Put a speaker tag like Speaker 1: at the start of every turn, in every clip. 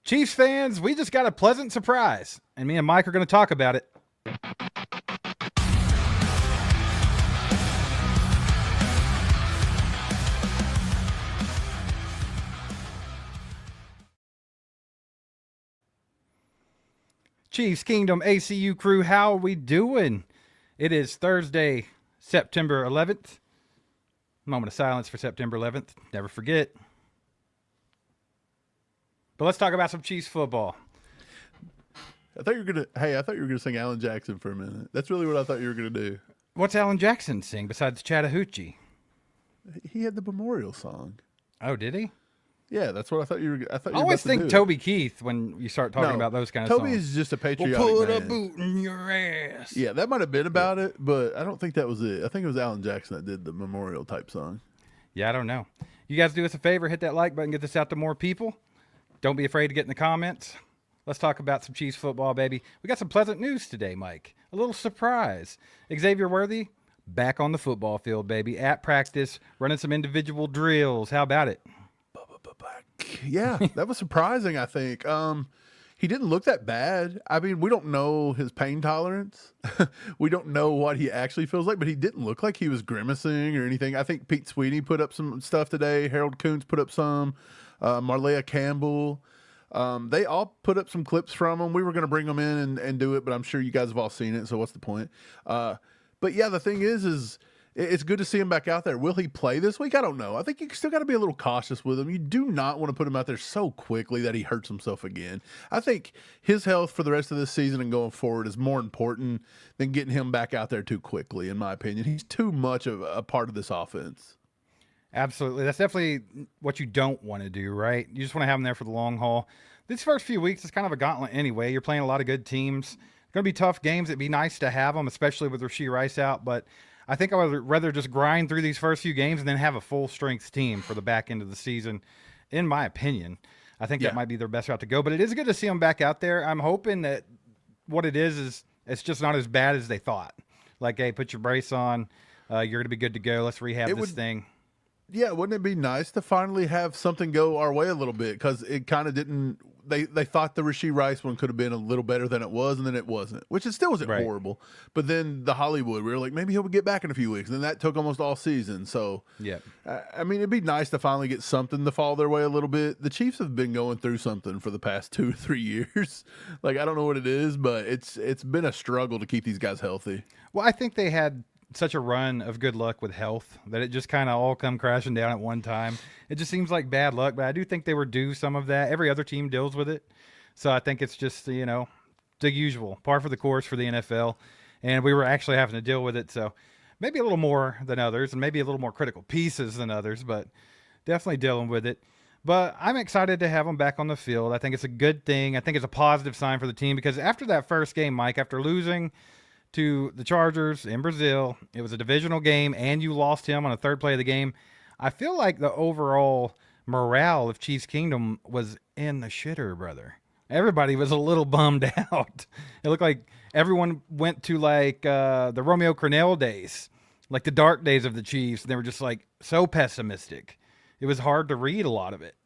Speaker 1: Chiefs fans, we just got a pleasant surprise, and me and Mike are going to talk about it. Chiefs Kingdom ACU crew, how are we doing? It is Thursday, September 11th. Moment of silence for September 11th. Never forget. But let's talk about some Chiefs football.
Speaker 2: I thought you were gonna sing Alan Jackson for a minute. That's really what I thought you were gonna do.
Speaker 1: What's Alan Jackson sing besides Chattahoochee?
Speaker 2: He had the memorial song.
Speaker 1: Oh, did he?
Speaker 2: Yeah, that's what I thought you were. I
Speaker 1: always think Toby Keith when you start talking about those kind of songs.
Speaker 2: Toby is just a patriotic
Speaker 1: We'll put
Speaker 2: man.
Speaker 1: a boot in your ass.
Speaker 2: Yeah, that might have been about it, but I don't think that was it. I think it was Alan Jackson that did the memorial type song.
Speaker 1: Yeah, I don't know. You guys do us a favor, hit that like button, get this out to more people. Don't be afraid to get in the comments. Let's talk about some Chiefs football, baby. We got some pleasant news today, Mike. A little surprise. Xavier Worthy, back on the football field, baby. At practice, running some individual drills. How about it?
Speaker 2: Yeah, that was surprising, I think. He didn't look that bad. I mean, we don't know his pain tolerance. We don't know what he actually feels like, but he didn't look like he was grimacing or anything. I think Pete Sweeney put up some stuff today. Harold Kuntz put up some. Marlea Campbell. They all put up some clips from him. We were going to bring them in and do it, but I'm sure you guys have all seen it, so what's the point? But yeah, the thing is it's good to see him back out there. Will he play this week? I don't know. I think you still got to be a little cautious with him. You do not want to put him out there so quickly that he hurts himself again. I think his health for the rest of this season and going forward is more important than getting him back out there too quickly, in my opinion. He's too much of a part of this offense.
Speaker 1: Absolutely. That's definitely what you don't want to do, right? You just want to have him there for the long haul. These first few weeks is kind of a gauntlet anyway. You're playing a lot of good teams. It's going to be tough games. It'd be nice to have them, especially with Rashee Rice out. But I think I would rather just grind through these first few games and then have a full-strength team for the back end of the season, in my opinion. I think that might be their best route to go. But it is good to see them back out there. I'm hoping that what it is it's just not as bad as they thought. Like, hey, put your brace on. You're going to be good to go. Let's rehab this thing.
Speaker 2: Yeah, wouldn't it be nice to finally have something go our way a little bit? Because it kind of didn't. They thought the Rashee Rice one could have been a little better than it was, and then it wasn't, which it still wasn't horrible. But then the Hollywood, we were like, maybe he'll get back in a few weeks. And then that took almost all season. So,
Speaker 1: yeah,
Speaker 2: I mean, it'd be nice to finally get something to fall their way a little bit. The Chiefs have been going through something for the past 2 or 3 years. Like, I don't know what it is, but it's been a struggle to keep these guys healthy.
Speaker 1: Well, I think they had such a run of good luck with health that it just kind of all come crashing down at one time. It just seems like bad luck, but I do think they were due some of that. Every other team deals with it. So I think it's just, the usual, par for the course for the NFL. And we were actually having to deal with it. So maybe a little more than others and maybe a little more critical pieces than others, but definitely dealing with it. But I'm excited to have them back on the field. I think it's a good thing. I think it's a positive sign for the team because after that first game, Mike, after losing to the Chargers in Brazil, it was a divisional game, and you lost him on the third play of the game. I feel like the overall morale of Chiefs Kingdom was in the shitter, brother. Everybody was a little bummed out. It looked like everyone went to the Romeo Crennel days, like the dark days of the Chiefs. And they were just like so pessimistic. It was hard to read a lot of it.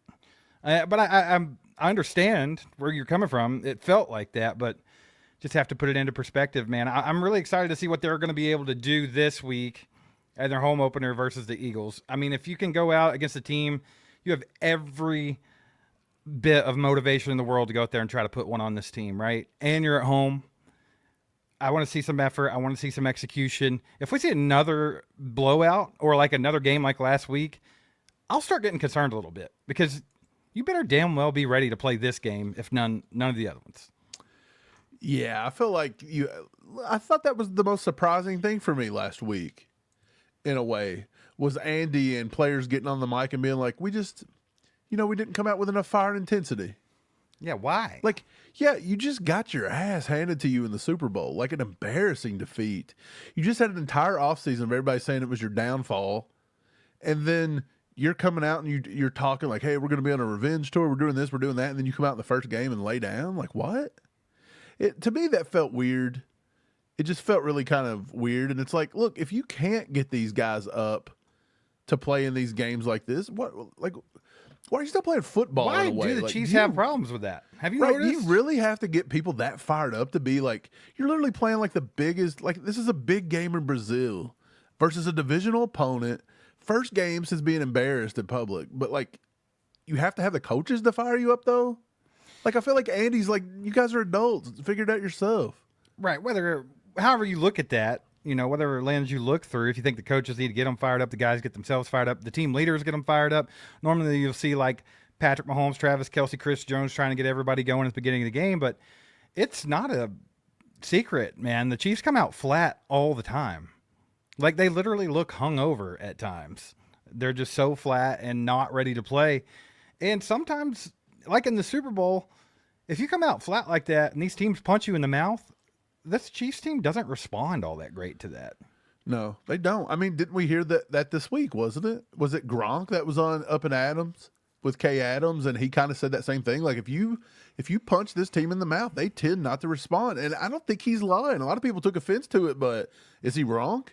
Speaker 1: But I understand where you're coming from. It felt like that, but just have to put it into perspective, man. I'm really excited to see what they're going to be able to do this week at their home opener versus the Eagles. I mean, if you can go out against a team, you have every bit of motivation in the world to go out there and try to put one on this team, right? And you're at home. I want to see some effort. I want to see some execution. If we see another blowout or like another game like last week, I'll start getting concerned a little bit because you better damn well be ready to play this game if none of the other ones.
Speaker 2: Yeah, I feel like I thought that was the most surprising thing for me last week, in a way, was Andy and players getting on the mic and being like, we just, we didn't come out with enough fire and intensity.
Speaker 1: Yeah, why?
Speaker 2: Like, yeah, you just got your ass handed to you in the Super Bowl, like an embarrassing defeat. You just had an entire offseason of everybody saying it was your downfall, and then you're coming out and you're talking like, hey, we're going to be on a revenge tour, we're doing this, we're doing that, and then you come out in the first game and lay down? Like, what? To me, that felt weird. It just felt really kind of weird. And it's like, look, if you can't get these guys up to play in these games like this, Why are you still playing football in
Speaker 1: Why
Speaker 2: a way?
Speaker 1: do the
Speaker 2: Like,
Speaker 1: Chiefs
Speaker 2: you-
Speaker 1: have problems with that? Have you
Speaker 2: Right,
Speaker 1: noticed?
Speaker 2: you really have to get people that fired up to be like, you're literally playing like the biggest, like this is a big game in Brazil versus a divisional opponent. First game since being embarrassed in public, but like you have to have the coaches to fire you up though. Like I feel like Andy's like, you guys are adults, figure it out yourself.
Speaker 1: Right. However you look at that, whatever lens you look through, if you think the coaches need to get them fired up, the guys get themselves fired up, the team leaders get them fired up. Normally you'll see like Patrick Mahomes, Travis Kelce, Chris Jones trying to get everybody going at the beginning of the game, but it's not a secret, man. The Chiefs come out flat all the time. Like they literally look hungover at times. They're just so flat and not ready to play. And sometimes, like in the Super Bowl, if you come out flat like that and these teams punch you in the mouth, this Chiefs team doesn't respond all that great to that.
Speaker 2: No, they don't. I mean, didn't we hear that this week, wasn't it? Was it Gronk that was on Up and Adams with Kay Adams, and he kind of said that same thing? Like, if you punch this team in the mouth, they tend not to respond. And I don't think he's lying. A lot of people took offense to it, but is he wrong?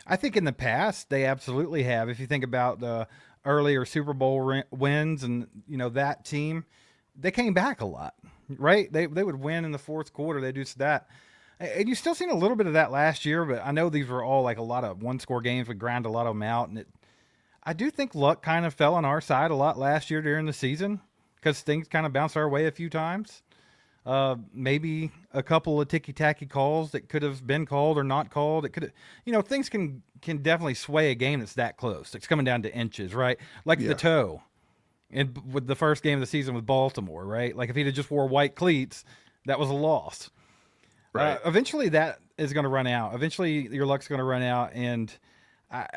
Speaker 1: I think in the past, they absolutely have. If you think about the earlier Super Bowl wins and, that team, they came back a lot, right? They would win in the fourth quarter. They do that. And you still seen a little bit of that last year, but I know these were all like a lot of one-score games. We ground a lot of them out. And I do think luck kind of fell on our side a lot last year during the season because things kind of bounced our way a few times. Maybe a couple of ticky-tacky calls that could have been called or not called. It could have, things can definitely sway a game that's that close. It's coming down to inches, right? Like the toe with the first game of the season with Baltimore, right? Like if he'd have just wore white cleats, that was a loss.
Speaker 2: Right.
Speaker 1: Eventually that is going to run out. Eventually your luck's going to run out, and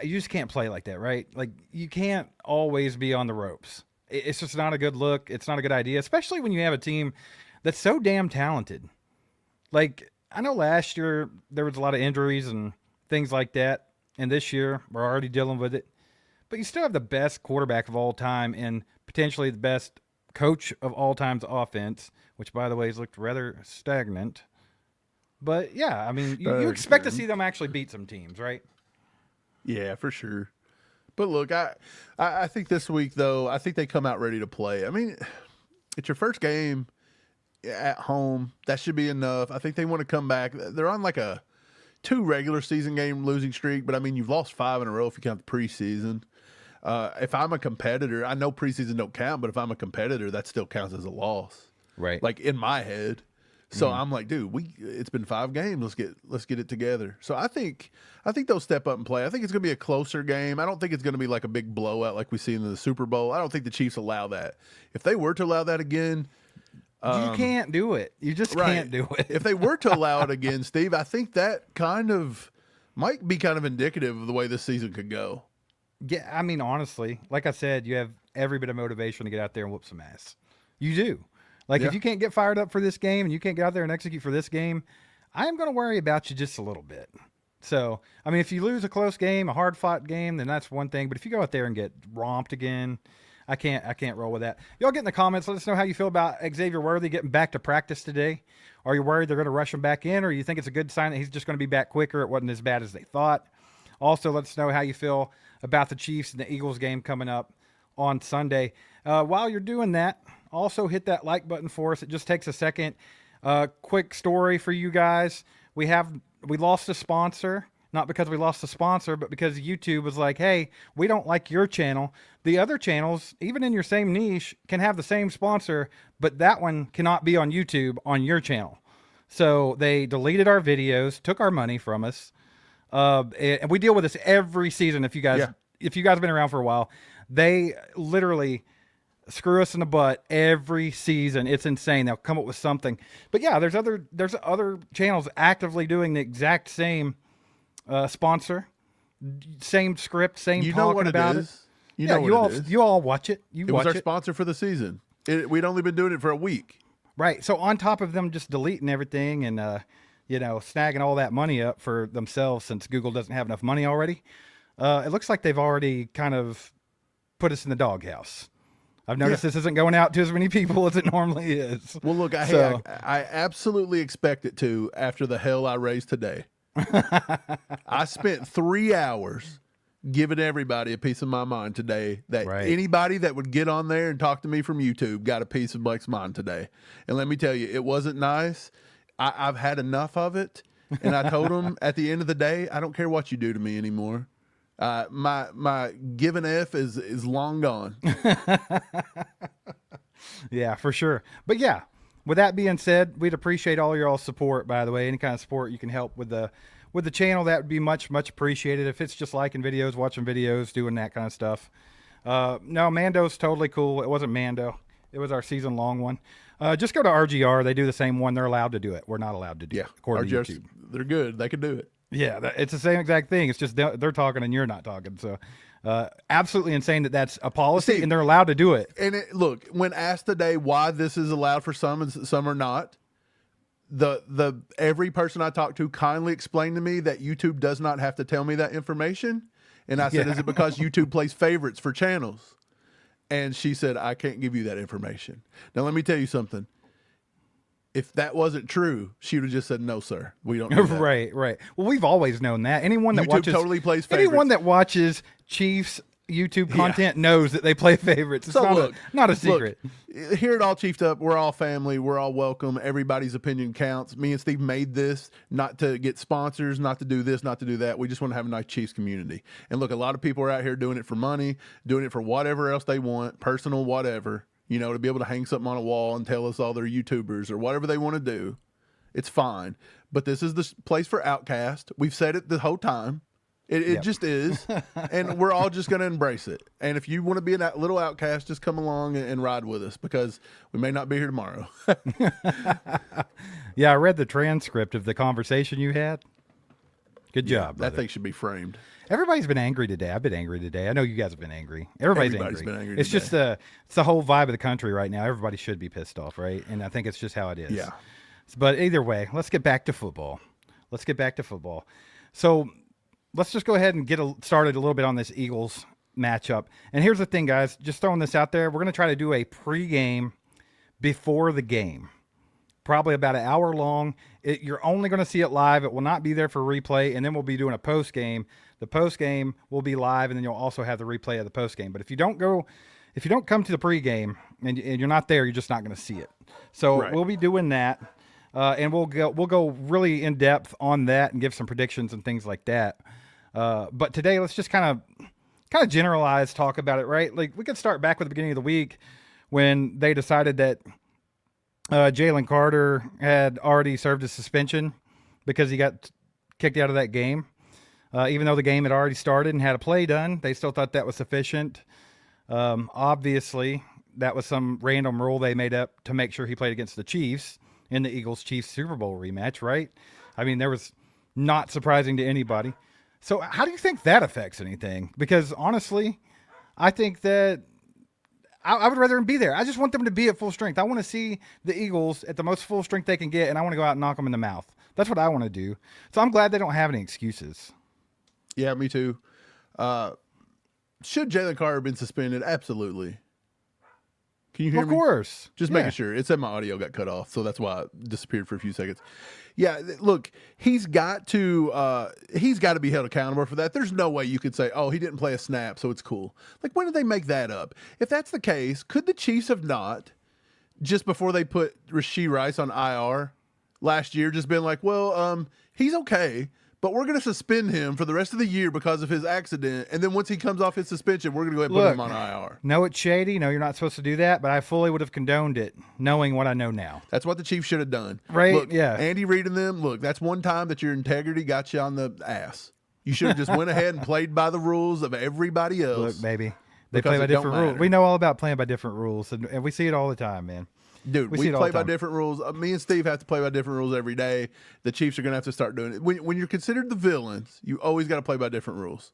Speaker 1: you just can't play like that, right? Like you can't always be on the ropes. It's just not a good look. It's not a good idea, especially when you have a team that's so damn talented. Like I know last year there was a lot of injuries and things like that, and this year we're already dealing with it. But you still have the best quarterback of all time and potentially the best coach of all time's offense, which by the way has looked rather stagnant. But yeah, I mean, you expect to see them actually beat some teams, right?
Speaker 2: Yeah, for sure. But look, I think this week though, I think they come out ready to play. I mean, it's your first game at home. That should be enough. I think they want to come back. They're on like a 2 regular season game losing streak, but I mean, you've lost 5 in a row if you count the preseason. If I'm a competitor, I know preseason don't count, but if I'm a competitor, that still counts as a loss.
Speaker 1: Right.
Speaker 2: Like in my head. So I'm like, dude, it's been 5 games. Let's get it together. So I think they'll step up and play. I think it's going to be a closer game. I don't think it's going to be like a big blowout like we see in the Super Bowl. I don't think the Chiefs allow that. If they were to allow that again,
Speaker 1: you can't do it. You just can't do it.
Speaker 2: If they were to allow it again, Steve, I think that kind of might be kind of indicative of the way this season could go.
Speaker 1: Yeah, I mean, honestly, like I said, you have every bit of motivation to get out there and whoop some ass. You do. Like, if you can't get fired up for this game and you can't get out there and execute for this game, I am going to worry about you just a little bit. So, I mean, if you lose a close game, a hard-fought game, then that's one thing. But if you go out there and get romped again, I can't roll with that. Y'all get in the comments. Let us know how you feel about Xavier Worthy getting back to practice today. Are you worried they're going to rush him back in, or you think it's a good sign that he's just going to be back quicker? It wasn't as bad as they thought. Also, let us know how you feel about the Chiefs and the Eagles game coming up on Sunday. While you're doing that, also hit that like button for us. It just takes a second. Quick story for you guys. We lost a sponsor, not because we lost a sponsor, but because YouTube was like, hey, we don't like your channel. The other channels, even in your same niche, can have the same sponsor, but that one cannot be on YouTube on your channel. So they deleted our videos, took our money from us. And we deal with this every season. If you guys have been around for a while, they literally screw us in the butt every season. It's insane. They'll come up with something. But yeah, there's other channels actively doing the exact same sponsor, same script, same talking about it. You all watch it.
Speaker 2: It was our sponsor for the season. We'd only been doing it for a week.
Speaker 1: Right. So on top of them just deleting everything and snagging all that money up for themselves, since Google doesn't have enough money already, it looks like they've already kind of put us in the doghouse. I've noticed this isn't going out to as many people as it normally is.
Speaker 2: Well, look, I absolutely expect it to after the hell I raised today. I spent 3 hours giving everybody a piece of my mind today. That
Speaker 1: Right.
Speaker 2: anybody that would get on there and talk to me from YouTube got a piece of Blake's mind today. And let me tell you, it wasn't nice. I've had enough of it. And I told him at the end of the day, I don't care what you do to me anymore. My give an F is long gone.
Speaker 1: Yeah, for sure. But yeah, with that being said, we'd appreciate all your all support, by the way. Any kind of support you can help with the channel, that would be much appreciated. If it's just liking videos, watching videos, doing that kind of stuff. No, Mando's totally cool. It wasn't Mando. It was our season long one. Just go to RGR. They do the same one. They're allowed to do it. We're not allowed to do it, according to YouTube.
Speaker 2: They're good. They can do it.
Speaker 1: Yeah, it's the same exact thing. It's just they're talking and you're not talking. So absolutely insane that's a policy, and they're allowed to do it.
Speaker 2: And look, when asked today why this is allowed for some and some are not, the every person I talked to kindly explained to me that YouTube does not have to tell me that information. And I said, is it because YouTube plays favorites for channels? And she said, I can't give you that information. Now, let me tell you something. If that wasn't true, she would have just said, no, sir, we don't do that.
Speaker 1: Right. Well, we've always known that. Anyone that
Speaker 2: YouTube
Speaker 1: watches
Speaker 2: totally plays favorites.
Speaker 1: Anyone that watches Chiefs YouTube content knows that they play favorites. It's not a secret.
Speaker 2: Look, here at All Chiefed Up, we're all family. We're all welcome. Everybody's opinion counts. Me and Steve made this not to get sponsors, not to do this, not to do that. We just want to have a nice Chiefs community. And look, a lot of people are out here doing it for money, doing it for whatever else they want, personal, whatever, to be able to hang something on a wall and tell us all they're YouTubers or whatever they want to do. It's fine. But this is the place for Outcast. We've said it the whole time. It just is, and we're all just going to embrace it. And if you want to be a little outcast, just come along and ride with us, because we may not be here tomorrow.
Speaker 1: Yeah, I read the transcript of the conversation you had. Good job, brother.
Speaker 2: That thing should be framed.
Speaker 1: Everybody's been angry today. I've been angry today. I know you guys have been angry. Everybody's angry.
Speaker 2: been angry
Speaker 1: It's
Speaker 2: today.
Speaker 1: just it's the whole vibe of the country right now. Everybody should be pissed off, right? And I think it's just how it is.
Speaker 2: Yeah.
Speaker 1: But either way, let's get back to football. So let's just go ahead and get started a little bit on this Eagles matchup. And here's the thing, guys. Just throwing this out there. We're going to try to do a pregame before the game. Probably about an hour long. You're only going to see it live. It will not be there for replay. And then we'll be doing a postgame. The postgame will be live, and then you'll also have the replay of the postgame. But if you don't come to the pregame and you're not there, you're just not going to see it. So We'll be doing that. And we'll go really in depth on that and give some predictions and things like that. But today, let's just kind of generalize, talk about it, right? Like, we could start back with the beginning of the week when they decided that Jalen Carter had already served his suspension because he got kicked out of that game. Even though the game had already started and had a play done, they still thought that was sufficient. Obviously, that was some random rule they made up to make sure he played against the Chiefs in the Eagles-Chiefs Super Bowl rematch, right? I mean, there was not surprising to anybody. So how do you think that affects anything? Because honestly, I think that I would rather him be there. I just want them to be at full strength. I want to see the Eagles at the most full strength they can get, and I want to go out and knock them in the mouth. That's what I want to do. So I'm glad they don't have any excuses.
Speaker 2: Yeah, me too. Should Jalen Carter have been suspended? Absolutely. Can you hear me?
Speaker 1: Of course.
Speaker 2: Just making sure. It said my audio got cut off, so that's why it disappeared for a few seconds. Yeah, look, he's got to be held accountable for that. There's no way you could say, oh, he didn't play a snap, so it's cool. Like, when did they make that up? If that's the case, could the Chiefs have not, just before they put Rashee Rice on IR last year, just been like, well, he's okay, but we're going to suspend him for the rest of the year because of his accident. And then once he comes off his suspension, we're going to go ahead and put him on IR.
Speaker 1: No, it's shady. No, you're not supposed to do that. But I fully would have condoned it, knowing what I know now.
Speaker 2: That's what the Chiefs should have done.
Speaker 1: Right?
Speaker 2: Look,
Speaker 1: yeah.
Speaker 2: Andy Reid and them, look, that's one time that your integrity got you on the ass. You should have just went ahead and played by the rules of everybody else.
Speaker 1: Look, baby. They play by different rules. We know all about playing by different rules, and we see it all the time, man.
Speaker 2: Dude, we play by different rules. Me and Steve have to play by different rules every day. The Chiefs are going to have to start doing it. When you're considered the villains, you always got to play by different rules.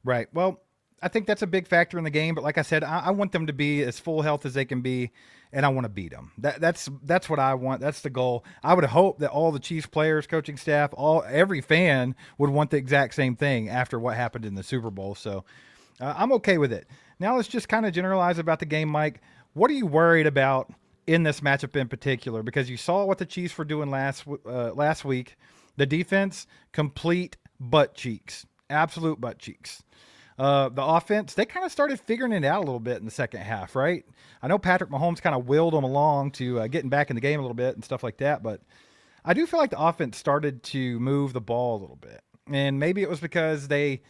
Speaker 1: Right. Well, I think that's a big factor in the game. But like I said, I want them to be as full health as they can be, and I want to beat them. That's what I want. That's the goal. I would hope that all the Chiefs players, coaching staff, every fan would want the exact same thing after what happened in the Super Bowl. So I'm okay with it. Now let's just kind of generalize about the game, Mike. What are you worried about in this matchup in particular? Because you saw what the Chiefs were doing last week. The defense, complete butt cheeks, absolute butt cheeks. The offense, they kind of started figuring it out a little bit in the second half, right? I know Patrick Mahomes kind of willed them along to getting back in the game a little bit and stuff like that, but I do feel like the offense started to move the ball a little bit. And maybe it was because they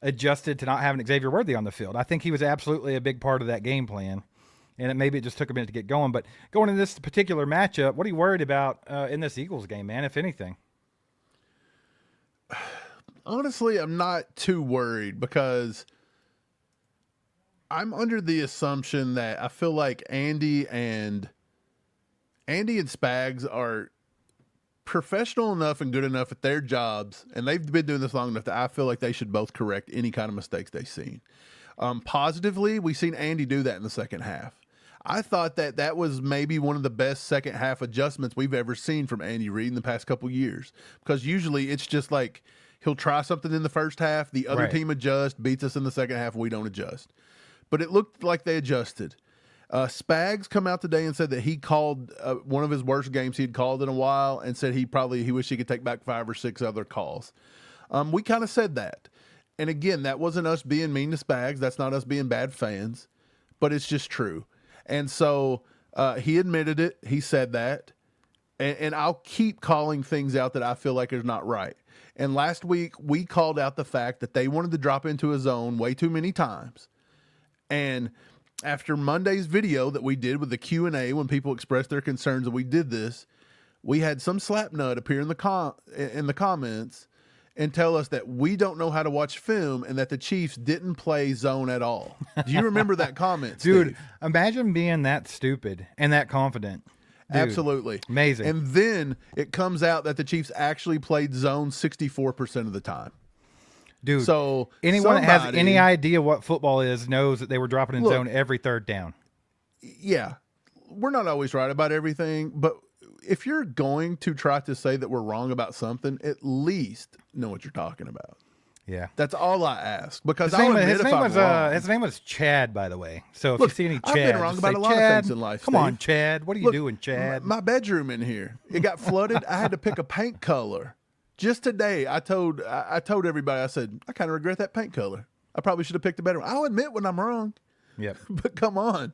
Speaker 1: adjusted to not having Xavier Worthy on the field. I think he was absolutely a big part of that game plan. And maybe it just took a minute to get going. But going into this particular matchup, what are you worried about in this Eagles game, man, if anything?
Speaker 2: Honestly, I'm not too worried because I'm under the assumption that I feel like Andy and Spags are professional enough and good enough at their jobs, and they've been doing this long enough that I feel like they should both correct any kind of mistakes they've seen. Positively, we've seen Andy do that in the second half. I thought that was maybe one of the best second half adjustments we've ever seen from Andy Reid in the past couple years, because usually it's just like he'll try something in the first half, the other team adjusts, beats us in the second half, we don't adjust. But it looked like they adjusted. Spags come out today and said that he called one of his worst games he had called in a while, and said he wished he could take back 5 or 6 other calls. We kind of said that. And again, that wasn't us being mean to Spags. That's not us being bad fans, but it's just true. And so he admitted it. He said that. And I'll keep calling things out that I feel like is not right. And last week, we called out the fact that they wanted to drop into a zone way too many times. And after Monday's video that we did with the Q&A, when people expressed their concerns that we did this, we had some slapnut appear in the comments and tell us that we don't know how to watch film and that the Chiefs didn't play zone at all. Do you remember that comment,
Speaker 1: Dude,
Speaker 2: Steve?
Speaker 1: imagine being that stupid and that confident. Dude,
Speaker 2: Absolutely.
Speaker 1: amazing.
Speaker 2: And then it comes out that the Chiefs actually played zone 64% of the time.
Speaker 1: Dude,
Speaker 2: So
Speaker 1: anyone that has any idea what football is knows that they were dropping in
Speaker 2: Look,
Speaker 1: zone every third down.
Speaker 2: Yeah, we're not always right about everything, but if you're going to try to say that we're wrong about something, at least know what you're talking about.
Speaker 1: Yeah.
Speaker 2: That's all I ask, because
Speaker 1: His
Speaker 2: I'll
Speaker 1: name,
Speaker 2: admit
Speaker 1: his,
Speaker 2: if
Speaker 1: name
Speaker 2: I'm
Speaker 1: was,
Speaker 2: wrong.
Speaker 1: his name was Chad, by the way. So if
Speaker 2: Look,
Speaker 1: you see any
Speaker 2: I've
Speaker 1: Chad,
Speaker 2: been wrong
Speaker 1: just
Speaker 2: about
Speaker 1: say,
Speaker 2: a lot of
Speaker 1: Chad,
Speaker 2: things in life,
Speaker 1: come on,
Speaker 2: Steve.
Speaker 1: Chad. What are you
Speaker 2: Look,
Speaker 1: doing, Chad?
Speaker 2: My bedroom in here, it got flooded. I had to pick a paint color. Just today, I told everybody, I said, I kind of regret that paint color. I probably should have picked a better one. I'll admit when I'm wrong.
Speaker 1: Yep.
Speaker 2: But come on.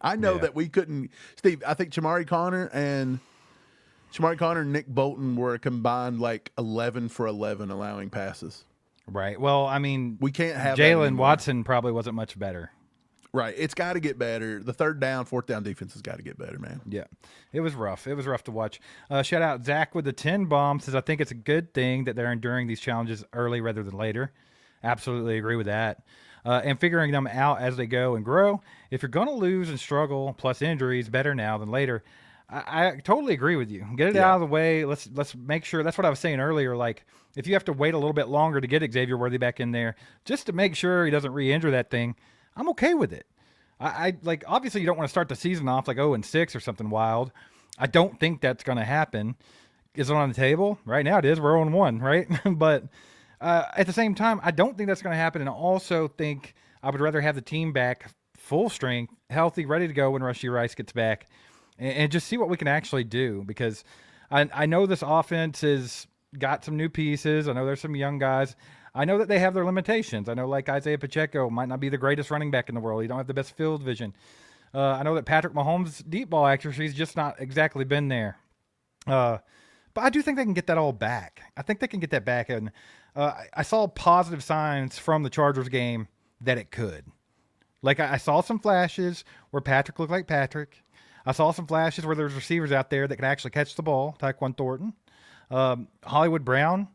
Speaker 2: I know that we couldn't. Steve, I think Shamari Connor and Nick Bolton were combined like 11 for 11 allowing passes.
Speaker 1: Right. Well, I mean,
Speaker 2: We can't have that
Speaker 1: Jalen
Speaker 2: anymore.
Speaker 1: Watson probably wasn't much better.
Speaker 2: Right. It's got to get better. The third down, fourth down defense has got to get better, man.
Speaker 1: Yeah, it was rough. It was rough to watch. Shout out Zach with the 10 bomb, says, I think it's a good thing that they're enduring these challenges early rather than later. Absolutely agree with that. And figuring them out as they go and grow. If you're going to lose and struggle, plus injuries, better now than later. I totally agree with you. Get it out of the way. Let's make sure. That's what I was saying earlier. Like, if you have to wait a little bit longer to get Xavier Worthy back in there, just to make sure he doesn't re-injure that thing, I'm okay with it. I like, obviously you don't want to start the season off like 0-6 or something wild. I don't think that's going to happen. Is it on the table? Right now it is. We're 0-1, right? But at the same time, I don't think that's going to happen. And I also think I would rather have the team back full strength, healthy, ready to go when Rushy Rice gets back, and just see what we can actually do. Because I know this offense has got some new pieces. I know there's some young guys. I know that they have their limitations. I know, like, Isaiah Pacheco might not be the greatest running back in the world. He don't have the best field vision. I know that Patrick Mahomes' deep ball accuracy has just not exactly been there. But I do think they can get that all back. I think they can get that back. And I saw positive signs from the Chargers game that it could. Like, I saw some flashes where Patrick looked like Patrick. I saw some flashes where there's receivers out there that can actually catch the ball. Tyquan Thornton. Hollywood Brown.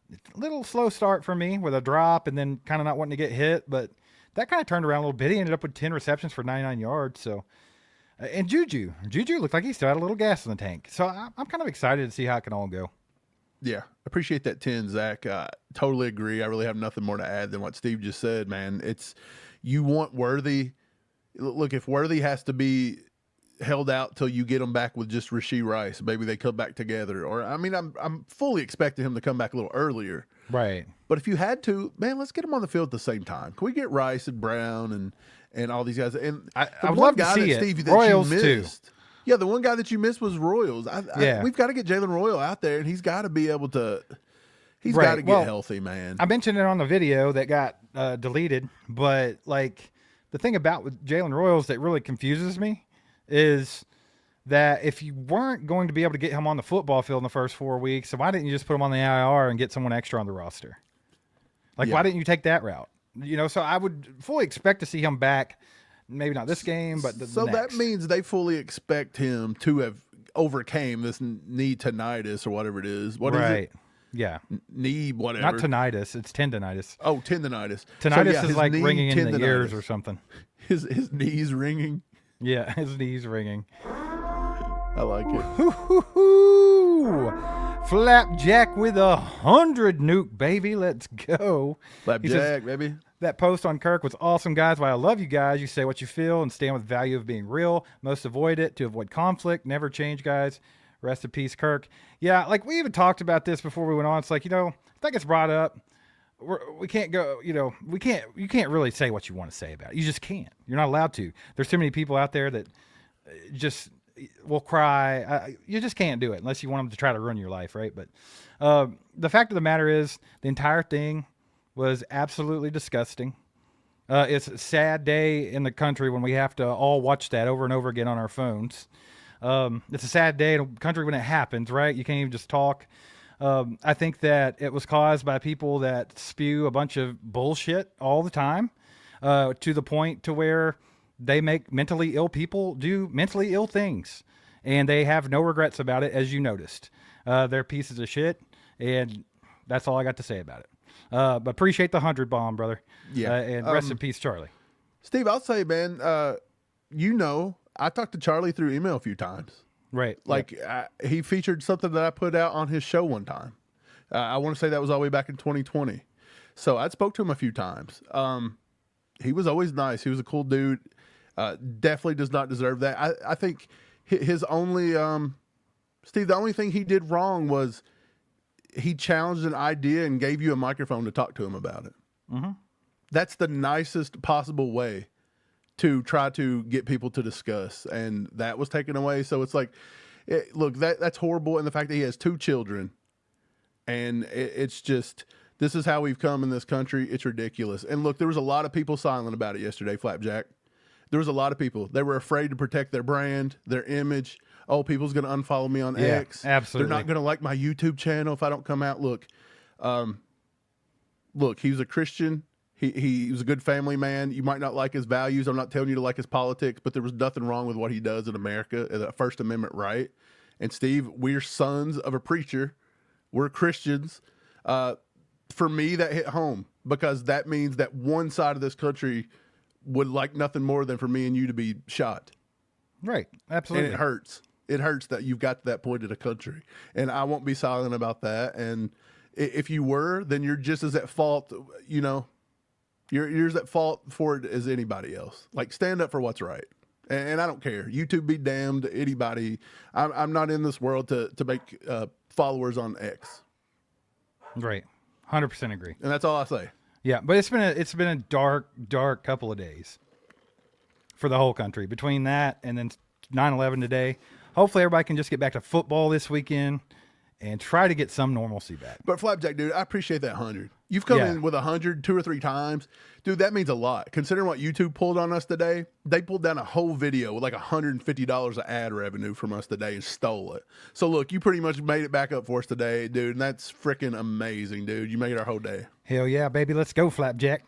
Speaker 1: A little slow start for me with a drop and then kind of not wanting to get hit, but that kind of turned around a little bit. He ended up with 10 receptions for 99 yards. So, and Juju looked like he still had a little gas in the tank. So I'm kind of excited to see how it can all go.
Speaker 2: Yeah, appreciate that 10, Zach. Totally agree. I really have nothing more to add than what Steve just said, man. You want Worthy. Look, if Worthy has to be held out till you get him back with just Rashee Rice, maybe they come back together. Or, I mean, I'm fully expecting him to come back a little earlier.
Speaker 1: Right.
Speaker 2: But if you had to, man, let's get him on the field at the same time. Can we get Rice and Brown and all these guys? And
Speaker 1: I would love to see it.
Speaker 2: Steve, that
Speaker 1: Royals,
Speaker 2: you missed,
Speaker 1: too.
Speaker 2: Yeah, the one guy that you missed was Royals. We've got to get Jalen Royal out there, and he's got to be able to. He's got to get healthy, man.
Speaker 1: I mentioned it on the video that got deleted. But like the thing about with Jalen Royals that really confuses me is that if you weren't going to be able to get him on the football field in the first 4 weeks, so why didn't you just put him on the IR and get someone extra on the roster? Like, why didn't you take that route? So I would fully expect to see him back. Maybe not this game, but the next.
Speaker 2: That means they fully expect him to have overcame this knee tinnitus or whatever it is. What is it?
Speaker 1: Yeah.
Speaker 2: Knee whatever.
Speaker 1: Not tinnitus. It's tendonitis.
Speaker 2: Oh, tendonitis.
Speaker 1: Tinnitus is like ringing in the ears or something.
Speaker 2: His knees ringing.
Speaker 1: Yeah, his knees ringing.
Speaker 2: I like it.
Speaker 1: Hoo-hoo-hoo! Flapjack with 100 nuke, baby. Let's go.
Speaker 2: Flapjack, baby.
Speaker 1: That post on Kirk was awesome, guys. While I love you guys, you say what you feel and stand with the value of being real. Most avoid it to avoid conflict. Never change, guys. Rest in peace, Kirk. Yeah, like we even talked about this before we went on. It's like, I think it's brought up. We can't go, you can't really say what you want to say about it. You just can't. You're not allowed to. There's too many people out there that just will cry. You just can't do it unless you want them to try to ruin your life, right? But the fact of the matter is the entire thing was absolutely disgusting. It's a sad day in the country when we have to all watch that over and over again on our phones. It's a sad day in a country when it happens, right? You can't even just talk. I think that it was caused by people that spew a bunch of bullshit all the time, to the point to where they make mentally ill people do mentally ill things, and they have no regrets about it, as you noticed. They're pieces of shit, and that's all I got to say about it. But appreciate the 100 bomb, brother.
Speaker 2: Yeah.
Speaker 1: And rest in peace, Charlie.
Speaker 2: Steve, I'll say, man, I talked to Charlie through email a few times.
Speaker 1: Right.
Speaker 2: Like he featured something that I put out on his show one time. I want to say that was all the way back in 2020. So I spoke to him a few times. He was always nice. He was a cool dude. Definitely does not deserve that. I think his only, Steve, the only thing he did wrong was he challenged an idea and gave you a microphone to talk to him about it.
Speaker 1: Mm-hmm.
Speaker 2: That's the nicest possible way to try to get people to discuss, and that was taken away. So it's like, look, that's horrible. And the fact that he has 2 children, and it's just, this is how we've come in this country. It's ridiculous. And look, there was a lot of people silent about it yesterday, Flapjack. There was a lot of people. They were afraid to protect their brand, their image. Oh, people's going to unfollow me on X.
Speaker 1: Absolutely.
Speaker 2: They're not going to like my YouTube channel if I don't come out. Look, he was a Christian. He was a good family man. You might not like his values. I'm not telling you to like his politics, but there was nothing wrong with what he does in America, the First Amendment right. And Steve, we're sons of a preacher. We're Christians. For me, that hit home because that means that one side of this country would like nothing more than for me and you to be shot.
Speaker 1: Right. Absolutely.
Speaker 2: And it hurts. It hurts that you've got to that point in the country. And I won't be silent about that. And if you were, then you're just as at fault, you're as at fault for it as anybody else. Like, stand up for what's right. And I don't care. YouTube be damned, anybody. I'm not in this world to make followers on X.
Speaker 1: Right. 100% agree.
Speaker 2: And that's all I say.
Speaker 1: Yeah, but it's been a dark couple of days for the whole country. Between that and then 9/11 today, hopefully everybody can just get back to football this weekend and try to get some normalcy back.
Speaker 2: But Flapjack, dude, I appreciate that 100. You've come in with 100 2 or 3 times. Dude, that means a lot. Considering what YouTube pulled on us today, they pulled down a whole video with like $150 of ad revenue from us today and stole it. So look, you pretty much made it back up for us today, dude, and that's freaking amazing, dude. You made our whole day.
Speaker 1: Hell yeah, baby. Let's go, Flapjack.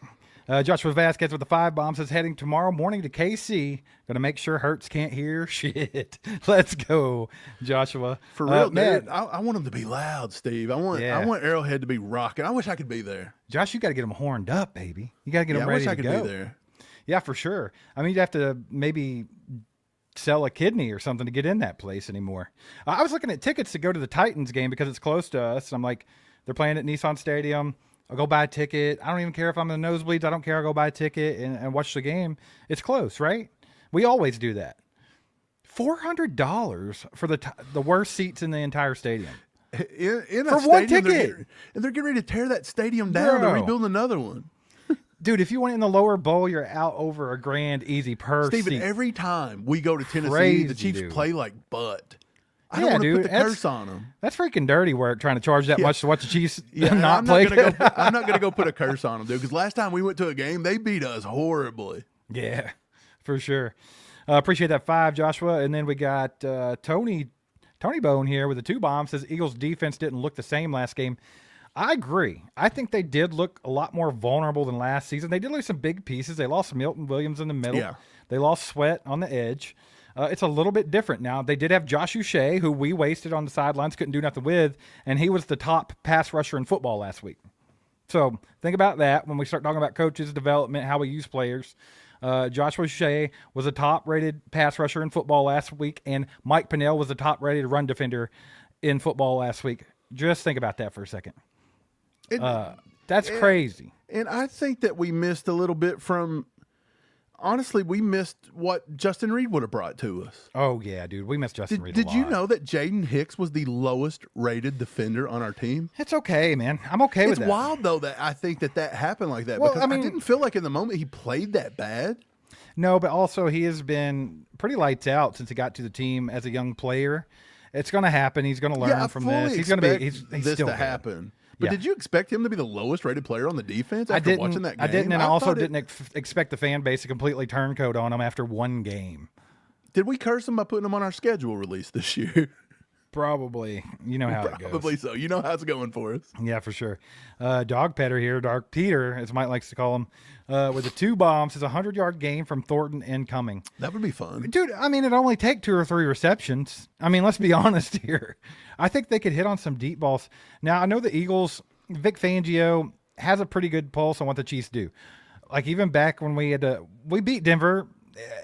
Speaker 1: Joshua Vasquez with the 5 bombs is heading tomorrow morning to KC. Gonna make sure Hertz can't hear shit. Let's go, Joshua.
Speaker 2: For real, man. I want him to be loud, Steve. I want Arrowhead to be rocking. I wish I could be there.
Speaker 1: Josh, you got to get him horned up, baby. You got to get him ready to go.
Speaker 2: I wish I could be there.
Speaker 1: Yeah, for sure. I mean, you'd have to maybe sell a kidney or something to get in that place anymore. I was looking at tickets to go to the Titans game because it's close to us. I'm like, they're playing at Nissan Stadium. I'll go buy a ticket. I don't even care if I'm in the nosebleeds. I don't care. I'll go buy a ticket and watch the game. It's close, right? We always do that. $400 for the worst seats in the entire stadium.
Speaker 2: In
Speaker 1: for one ticket.
Speaker 2: They're getting ready to tear that stadium down to rebuild another one.
Speaker 1: Dude, if you went in the lower bowl, you're out over $1,000 easy per
Speaker 2: Steven,
Speaker 1: seat.
Speaker 2: Every time we go to Tennessee,
Speaker 1: Crazy,
Speaker 2: the Chiefs play like butt. I don't want to put the curse on him.
Speaker 1: That's freaking dirty work trying to charge that much to watch the Chiefs not
Speaker 2: I'm
Speaker 1: play.
Speaker 2: I'm not gonna go put a curse on them, dude. Because last time we went to a game, they beat us horribly.
Speaker 1: Yeah, for sure. Appreciate that 5, Joshua. And then we got Tony Bone here with the 2 bombs. Says Eagles defense didn't look the same last game. I agree. I think they did look a lot more vulnerable than last season. They did lose some big pieces. They lost Milton Williams in the middle.
Speaker 2: Yeah.
Speaker 1: They lost Sweat on the edge. It's a little bit different now. They did have Josh Uche, who we wasted on the sidelines, couldn't do nothing with, and he was the top pass rusher in football last week. So think about that when we start talking about coaches' development, how we use players. Joshua Uche was a top-rated pass rusher in football last week, and Mike Pennell was the top-rated run defender in football last week. Just think about that for a second. That's crazy.
Speaker 2: And I think that we missed a little bit from... Honestly, we missed what Justin Reed would have brought to us.
Speaker 1: Oh, yeah, dude. We missed Justin Reed a lot.
Speaker 2: Did you know that Jaden Hicks was the lowest-rated defender on our team?
Speaker 1: It's okay, man. I'm okay with that.
Speaker 2: It's wild, though, that I think that happened like that.
Speaker 1: Well,
Speaker 2: because I didn't feel like in the moment he played that bad.
Speaker 1: No, but also he has been pretty lights out since he got to the team as a young player. It's going to happen. He's going to learn from this. He's going to be. He's
Speaker 2: this
Speaker 1: still
Speaker 2: to
Speaker 1: good.
Speaker 2: happen. But did you expect him to be the lowest rated player on the defense after watching that game?
Speaker 1: I didn't, and I also didn't expect the fan base to completely turncoat on him after one game.
Speaker 2: Did we curse him by putting him on our schedule release this year?
Speaker 1: Probably. You know how it goes.
Speaker 2: Probably so. You know how it's going for us.
Speaker 1: Yeah, for sure. Dog Petter here, Dark Peter, as Mike likes to call him, with the 2 bombs, is a 100-yard game from Thornton incoming.
Speaker 2: That would be fun.
Speaker 1: Dude, I mean, it'd only take 2 or 3 receptions. I mean, let's be honest here. I think they could hit on some deep balls. Now, I know the Eagles, Vic Fangio has a pretty good pulse on what the Chiefs do. Like, even back when we beat Denver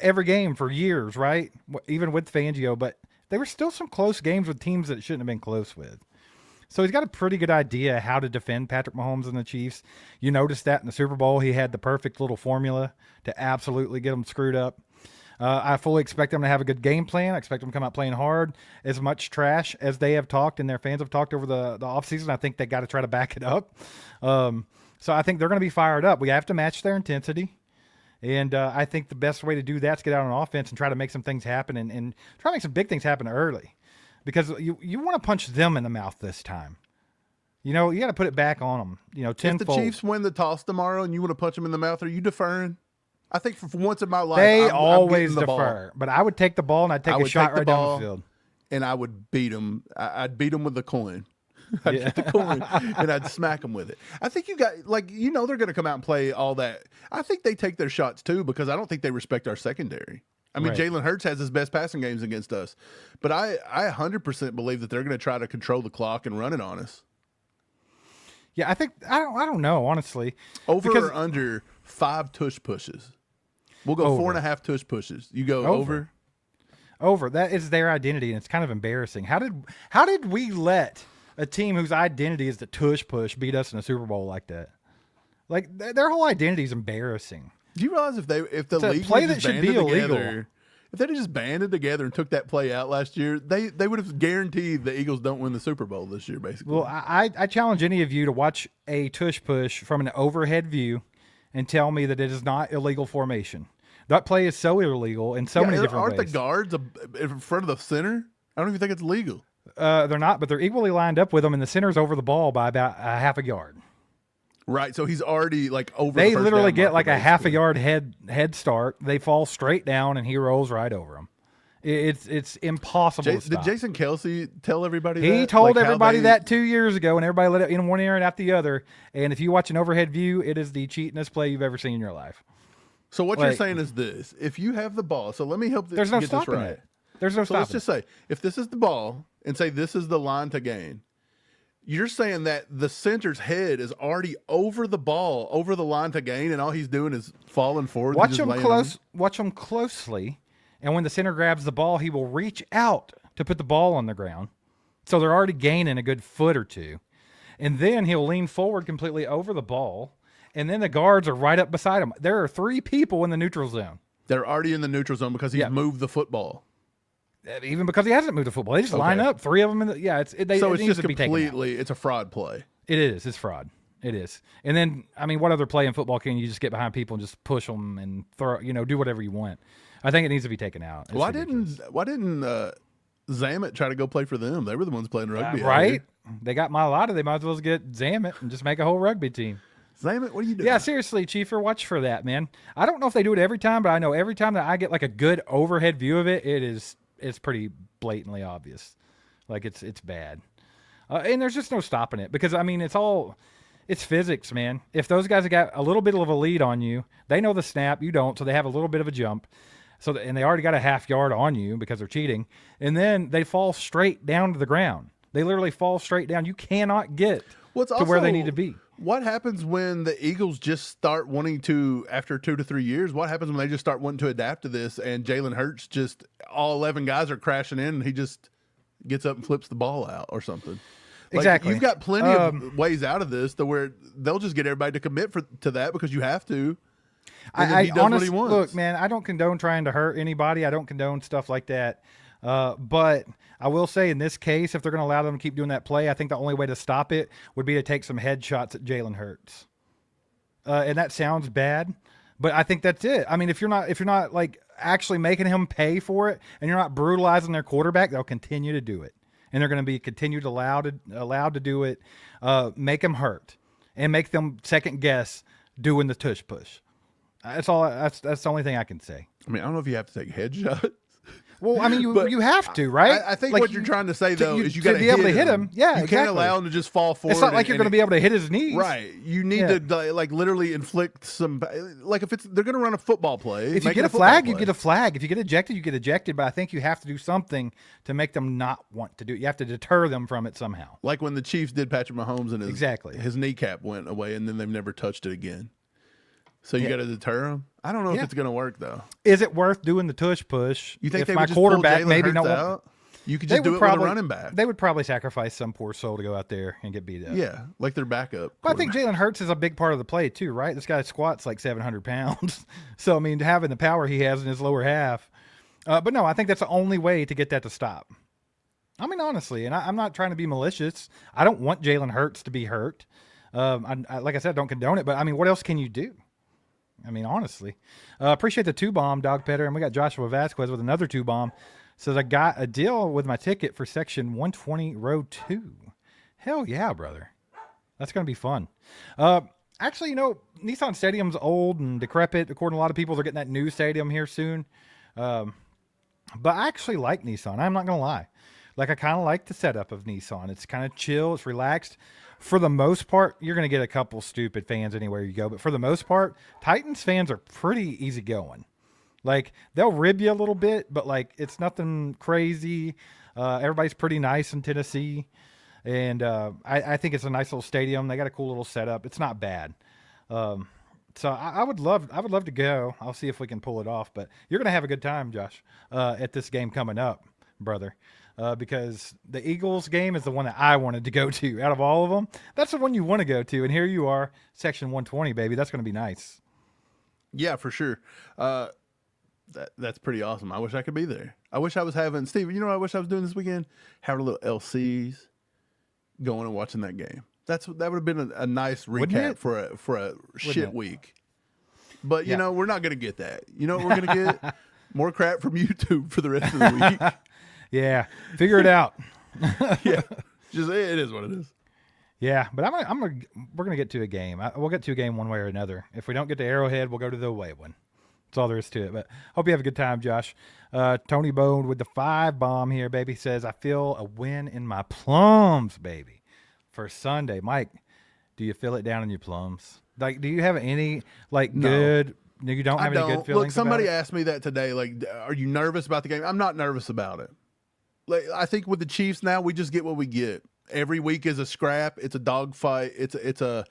Speaker 1: every game for years, right? Even with Fangio, but there were still some close games with teams that shouldn't have been close with. So he's got a pretty good idea how to defend Patrick Mahomes and the Chiefs. You noticed that in the Super Bowl, he had the perfect little formula to absolutely get them screwed up. I fully expect them to have a good game plan. I expect them to come out playing hard. As much trash as they have talked and their fans have talked over the offseason, I think they got to try to back it up. So I think they're going to be fired up. We have to match their intensity. And I think the best way to do that is get out on offense and try to make some things happen and try to make some big things happen early. Because you want to punch them in the mouth this time. You know, you got to put it back on them. You know, tenfold.
Speaker 2: If the Chiefs win the toss tomorrow and you want to punch them in the mouth, are you deferring? I think for once in my life,
Speaker 1: they
Speaker 2: I'm
Speaker 1: always
Speaker 2: defer.
Speaker 1: Ball. But I would take the ball and I'd take a shot right down the field.
Speaker 2: And I would beat them. I'd beat them with the coin. I'd get the coin and I'd smack them with it. I think you got, they're going to come out and play all that. I think they take their shots too because I don't think they respect our secondary. I mean, right. Jalen Hurts has his best passing games against us. But I 100% believe that they're going to try to control the clock and run it on us.
Speaker 1: Yeah, I don't know, honestly.
Speaker 2: Or under 5 tush pushes. We'll go 4.5 tush pushes. You go over.
Speaker 1: Over. That is their identity, and it's kind of embarrassing. How did we let a team whose identity is the tush push beat us in a Super Bowl like that? Like, their whole identity is embarrassing.
Speaker 2: Do you realize if the league
Speaker 1: play that should be illegal,
Speaker 2: if they just banded together and took that play out last year, they would have guaranteed the Eagles don't win the Super Bowl this year, basically.
Speaker 1: Well, I challenge any of you to watch a tush push from an overhead view and tell me that it is not illegal formation. That play is so illegal in so many different ways.
Speaker 2: Aren't the guards in front of the center? I don't even think it's legal.
Speaker 1: They're not, but they're equally lined up with them, and the center's over the ball by about a half a yard.
Speaker 2: Right, so he's already over.
Speaker 1: They literally get like a half a yard head start. They fall straight down, and he rolls right over them. It's impossible to stop.
Speaker 2: Did Jason Kelsey tell everybody that?
Speaker 1: He told everybody that 2 years ago, and everybody let it in one ear and out the other. And if you watch an overhead view, it is the cheatingest play you've ever seen in your life.
Speaker 2: So what you're saying is this: if you have the ball, so let me help
Speaker 1: there's no
Speaker 2: get
Speaker 1: stopping
Speaker 2: this right.
Speaker 1: It. There's no stopping.
Speaker 2: Let's just say if this is the ball, and say this is the line to gain. You're saying that the center's head is already over the ball, over the line to gain, and all he's doing is falling forward.
Speaker 1: Watch him closely, and when the center grabs the ball, he will reach out to put the ball on the ground. So they're already gaining a good foot or two. And then he'll lean forward completely over the ball, and then the guards are right up beside him. There are 3 people in the neutral zone.
Speaker 2: They're already in the neutral zone because he's moved the football.
Speaker 1: Even because he hasn't moved the football. They just line up, 3 of them. It's
Speaker 2: just completely, it's a fraud play.
Speaker 1: It is. It's fraud. It is. And then, I mean, what other play in football can you just get behind people and just push them and throw, do whatever you want? I think it needs to be taken out.
Speaker 2: Why didn't Zamet try to go play for them. They were the ones playing rugby. out
Speaker 1: right?
Speaker 2: here.
Speaker 1: They got Mailata. They might as well get Zamet and just make a whole rugby team.
Speaker 2: Zamet, what are you doing?
Speaker 1: Yeah, seriously, Chiefer, watch for that, man. I don't know if they do it every time, but I know every time that I get like a good overhead view of it, it's pretty blatantly obvious. Like it's bad. And there's just no stopping it because I mean it's physics, man. If those guys have got a little bit of a lead on you, they know the snap, you don't, so they have a little bit of a jump. And they already got a half yard on you because they're cheating, and then they fall straight down to the ground. They literally fall straight down. You cannot get to where they need to be.
Speaker 2: What happens when the Eagles just start wanting to, after 2 to 3 years, what happens when they just start wanting to adapt to this and Jalen Hurts just, all 11 guys are crashing in and he just gets up and flips the ball out or something? Like,
Speaker 1: Exactly.
Speaker 2: You've got plenty of ways out of this to where they'll just get everybody to commit to that because you have to. And then he does what he wants.
Speaker 1: Look, man, I don't condone trying to hurt anybody. I don't condone stuff like that. But I will say in this case, if they're going to allow them to keep doing that play, I think the only way to stop it would be to take some headshots at Jalen Hurts. And that sounds bad, but I think that's it. I mean, if you're not like actually making him pay for it and you're not brutalizing their quarterback, they'll continue to do it. And they're going to be continued allowed to do it, make them hurt and make them second guess doing the tush push. That's all. That's the only thing I can say.
Speaker 2: I mean, I don't know if you have to take headshots.
Speaker 1: Well, I mean, you have to, right?
Speaker 2: I think
Speaker 1: like
Speaker 2: what you're trying to say though is you got to
Speaker 1: be able to hit him. Yeah,
Speaker 2: you can't allow him to just fall forward.
Speaker 1: It's not like you're going to be able to hit his knees,
Speaker 2: right? You need to like literally inflict some. Like if they're going to run a football play.
Speaker 1: If you get a flag, you get a flag. If you get ejected, you get ejected. But I think you have to do something to make them not want to do it. You have to deter them from it somehow.
Speaker 2: Like when the Chiefs did Patrick Mahomes and his kneecap went away, and then they've never touched it again. So you got to deter them. I don't know if it's going to work though.
Speaker 1: Is it worth doing the tush push?
Speaker 2: You think
Speaker 1: if
Speaker 2: they
Speaker 1: my
Speaker 2: would just
Speaker 1: quarterback
Speaker 2: pull Jalen
Speaker 1: maybe
Speaker 2: Hurts
Speaker 1: not
Speaker 2: out? You could just do it with a running back.
Speaker 1: They would probably sacrifice some poor soul to go out there and get beat up.
Speaker 2: Yeah, like their backup.
Speaker 1: But I think Jalen Hurts is a big part of the play too, right? This guy squats like 700 pounds. So, I mean, having the power he has in his lower half. But no, I think that's the only way to get that to stop. I mean, honestly, and I'm not trying to be malicious. I don't want Jalen Hurts to be hurt. Like I said, I don't condone it. But, I mean, what else can you do? I mean, honestly. Appreciate the 2-bomb, Dog Petter. And we got Joshua Vasquez with another 2-bomb. Says, I got a deal with my ticket for section 120, row 2. Hell yeah, brother. That's going to be fun. Actually, you know, Nissan Stadium's old and decrepit. According to a lot of people, they're getting that new stadium here soon. But I actually like Nissan. I'm not going to lie. Like, I kind of like the setup of Nissan. It's kind of chill. It's relaxed. For the most part, you're going to get a couple stupid fans anywhere you go. But for the most part, Titans fans are pretty easygoing. Like, they'll rib you a little bit, but, like, it's nothing crazy. Everybody's pretty nice in Tennessee. And I think it's a nice little stadium. They got a cool little setup. It's not bad. So I would love to go. I'll see if we can pull it off. But you're going to have a good time, Josh, at this game coming up, brother. Because the Eagles game is the one that I wanted to go to out of all of them. That's the one you want to go to. And here you are, section 120, baby. That's going to be nice.
Speaker 2: Yeah, for sure. That's pretty awesome. I wish I could be there. I wish I was having, Steve, you know what I wish I was doing this weekend? Having a little LCs, going and watching that game. That would have been a nice recap for a shit week. But, you know, we're not going to get that. You know what we're going to get? More crap from YouTube for the rest of the week.
Speaker 1: Yeah, figure it out.
Speaker 2: Yeah, just it is what it is.
Speaker 1: Yeah, but we're gonna get to a game. We'll get to a game one way or another. If we don't get to Arrowhead, we'll go to the away one. That's all there is to it. But hope you have a good time, Josh. Tony Bone with the 5-bomb here, baby, says, I feel a win in my plums, baby, for Sunday. Mike, do you feel it down in your plums? Like, do you have any good? You don't have any good feelings.
Speaker 2: Look, somebody
Speaker 1: about it?
Speaker 2: asked me that today. Like, are you nervous about the game? I'm not nervous about it. Like, I think with the Chiefs now, we just get what we get. Every week is a scrap. It's a dogfight. It's a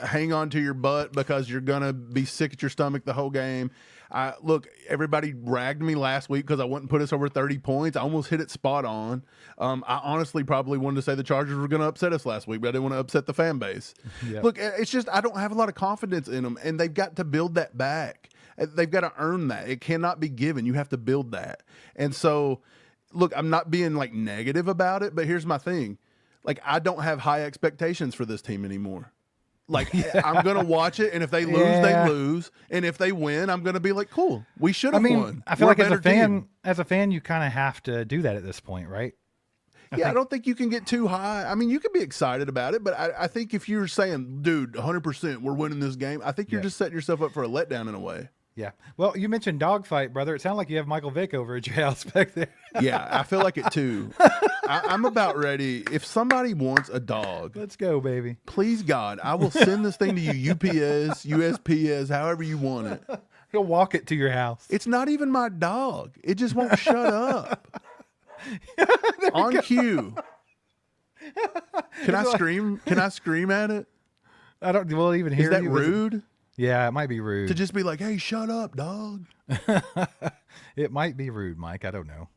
Speaker 2: hang on to your butt because you're gonna be sick at your stomach the whole game. Look, everybody ragged me last week because I wouldn't put us over 30 points. I almost hit it spot on. I honestly probably wanted to say the Chargers were going to upset us last week, but I didn't want to upset the fan base. Yep. Look, it's just I don't have a lot of confidence in them, and they've got to build that back. They've got to earn that. It cannot be given. You have to build that. And so, look, I'm not being like negative about it, but here's my thing. Like, I don't have high expectations for this team anymore. Like I'm gonna watch it, and if they lose,
Speaker 1: Yeah.
Speaker 2: they lose, and if they win, I'm gonna be like, cool, we should
Speaker 1: I
Speaker 2: have
Speaker 1: mean,
Speaker 2: won.
Speaker 1: I feel
Speaker 2: We're
Speaker 1: like
Speaker 2: better team.
Speaker 1: as a fan, you kind of have to do that at this point, right?
Speaker 2: I don't think you can get too high. I mean, you can be excited about it, but I think if you're saying, dude, 100%, we're winning this game, I think you're just setting yourself up for a letdown in a way.
Speaker 1: Yeah. Well, you mentioned dogfight, brother. It sounded like you have Michael Vick over at your house back there.
Speaker 2: Yeah, I feel like it too. I'm about ready. If somebody wants a dog,
Speaker 1: Let's go, baby.
Speaker 2: please God, I will send this thing to you, UPS, USPS, however you want it.
Speaker 1: He'll walk it to your house.
Speaker 2: It's not even my dog. It just won't shut up. On cue. Can I scream? Can I scream at it?
Speaker 1: I don't. We'll even hear
Speaker 2: Is that
Speaker 1: you.
Speaker 2: rude?
Speaker 1: Yeah, it might be rude.
Speaker 2: To just be like, hey, shut up, dog.
Speaker 1: It might be rude, Mike. I don't know.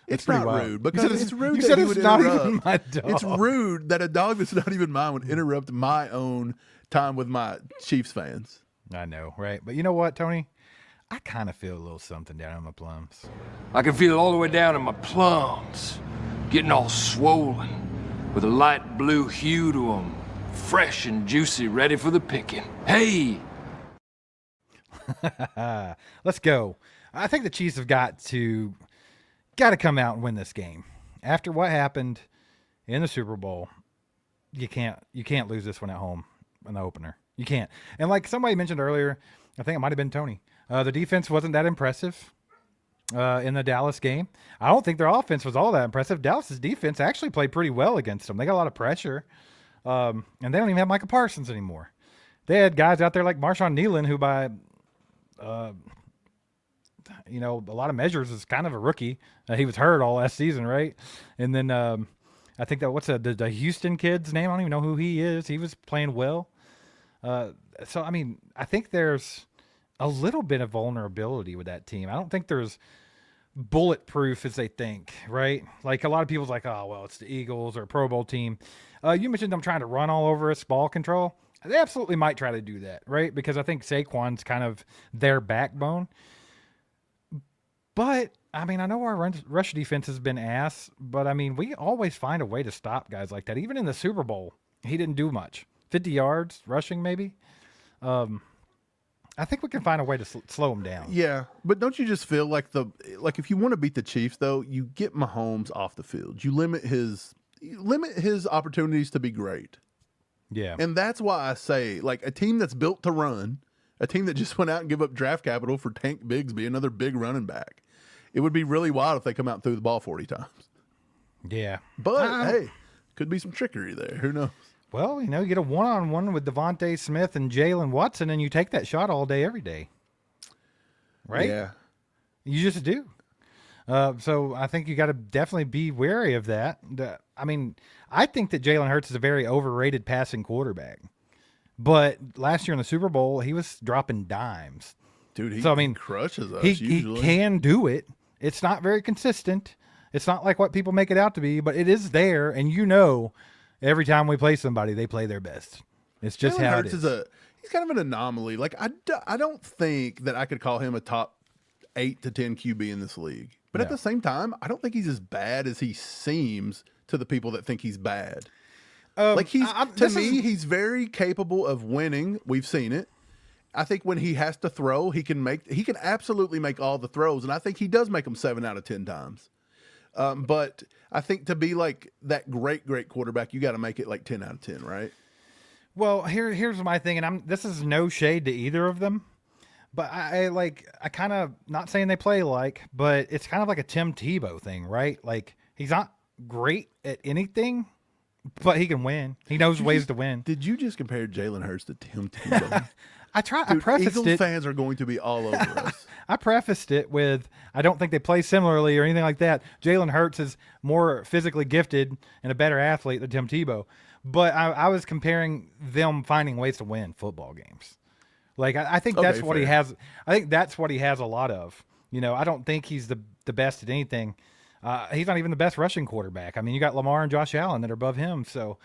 Speaker 2: It's
Speaker 1: pretty
Speaker 2: not
Speaker 1: wild.
Speaker 2: rude because it's rude
Speaker 1: You
Speaker 2: that
Speaker 1: said
Speaker 2: he
Speaker 1: it's
Speaker 2: would
Speaker 1: not
Speaker 2: interrupt.
Speaker 1: even my dog.
Speaker 2: It's rude that a dog that's not even mine would interrupt my own time with my Chiefs fans.
Speaker 1: I know, right? But you know what, Tony? I kind of feel a little something down in my plums.
Speaker 3: I can feel it all the way down in my plums, getting all swollen, with a light blue hue to them, fresh and juicy, ready for the picking. Hey!
Speaker 1: Let's go. I think the Chiefs have got to come out and win this game. After what happened in the Super Bowl, you can't lose this one at home in the opener. You can't. And like somebody mentioned earlier, I think it might have been Tony. The defense wasn't that impressive in the Dallas game. I don't think their offense was all that impressive. Dallas's defense actually played pretty well against them. They got a lot of pressure, and they don't even have Micah Parsons anymore. They had guys out there like Marshawn Nealon, who by a lot of measures is kind of a rookie. He was hurt all last season, right? And then I think that what's the Houston kid's name? I don't even know who he is. He was playing well. So I mean, I think there's a little bit of vulnerability with that team. I don't think there's bulletproof as they think, right? Like a lot of people's like, oh, well, it's the Eagles or a Pro Bowl team. You mentioned them trying to run all over us, ball control. They absolutely might try to do that, right? Because I think Saquon's kind of their backbone. But, I mean, I know our rush defense has been ass, but, I mean, we always find a way to stop guys like that. Even in the Super Bowl, he didn't do much. 50 yards rushing, maybe. I think we can find a way to slow him down.
Speaker 2: Yeah, but don't you just feel like if you want to beat the Chiefs, though, you get Mahomes off the field. You limit his opportunities to be great.
Speaker 1: Yeah.
Speaker 2: And that's why I say, like, a team that's built to run, a team that just went out and give up draft capital for Tank Bigsby, another big running back. It would be really wild if they come out and threw the ball 40 times.
Speaker 1: Yeah.
Speaker 2: But, hey, could be some trickery there. Who knows?
Speaker 1: Well, you get a one-on-one with Devontae Smith and Jalen Watson, and you take that shot all day, every day. Right?
Speaker 2: Yeah.
Speaker 1: You just do. So I think you got to definitely be wary of that. I mean, I think that Jalen Hurts is a very overrated passing quarterback. But last year in the Super Bowl, he was dropping dimes.
Speaker 2: Dude, he crushes us
Speaker 1: he
Speaker 2: usually.
Speaker 1: can do it. It's not very consistent. It's not like what people make it out to be, but it is there, and every time we play somebody, they play their best. It's just
Speaker 2: Jalen
Speaker 1: how
Speaker 2: Hurts
Speaker 1: it is.
Speaker 2: He's kind of an anomaly. Like, I don't think that I could call him a top 8 to 10 QB in this league. But at
Speaker 1: No.
Speaker 2: the same time, I don't think he's as bad as he seems to the people that think he's bad. Like, he's very capable of winning. We've seen it. I think when he has to throw, he can absolutely make all the throws, and I think he does make them 7 out of 10 times. But I think to be like that great quarterback, you got to make it like 10 out of 10, right?
Speaker 1: Well, here's my thing, and this is no shade to either of them, but I kind of, not saying they play like, but it's kind of like a Tim Tebow thing, right? Like, he's not great at anything, but he can win. He knows ways to win.
Speaker 2: Did you just compare Jalen Hurts to Tim Tebow?
Speaker 1: I prefaced
Speaker 2: Eagles
Speaker 1: it.
Speaker 2: fans are going to be all over us.
Speaker 1: I prefaced it with, I don't think they play similarly or anything like that. Jalen Hurts is more physically gifted and a better athlete than Tim Tebow. But I was comparing them finding ways to win football games. Like, I think that's what he has. I think that's what he has a lot of. I don't think he's the best at anything. He's not even the best rushing quarterback. I mean, you got Lamar and Josh Allen that are above him. So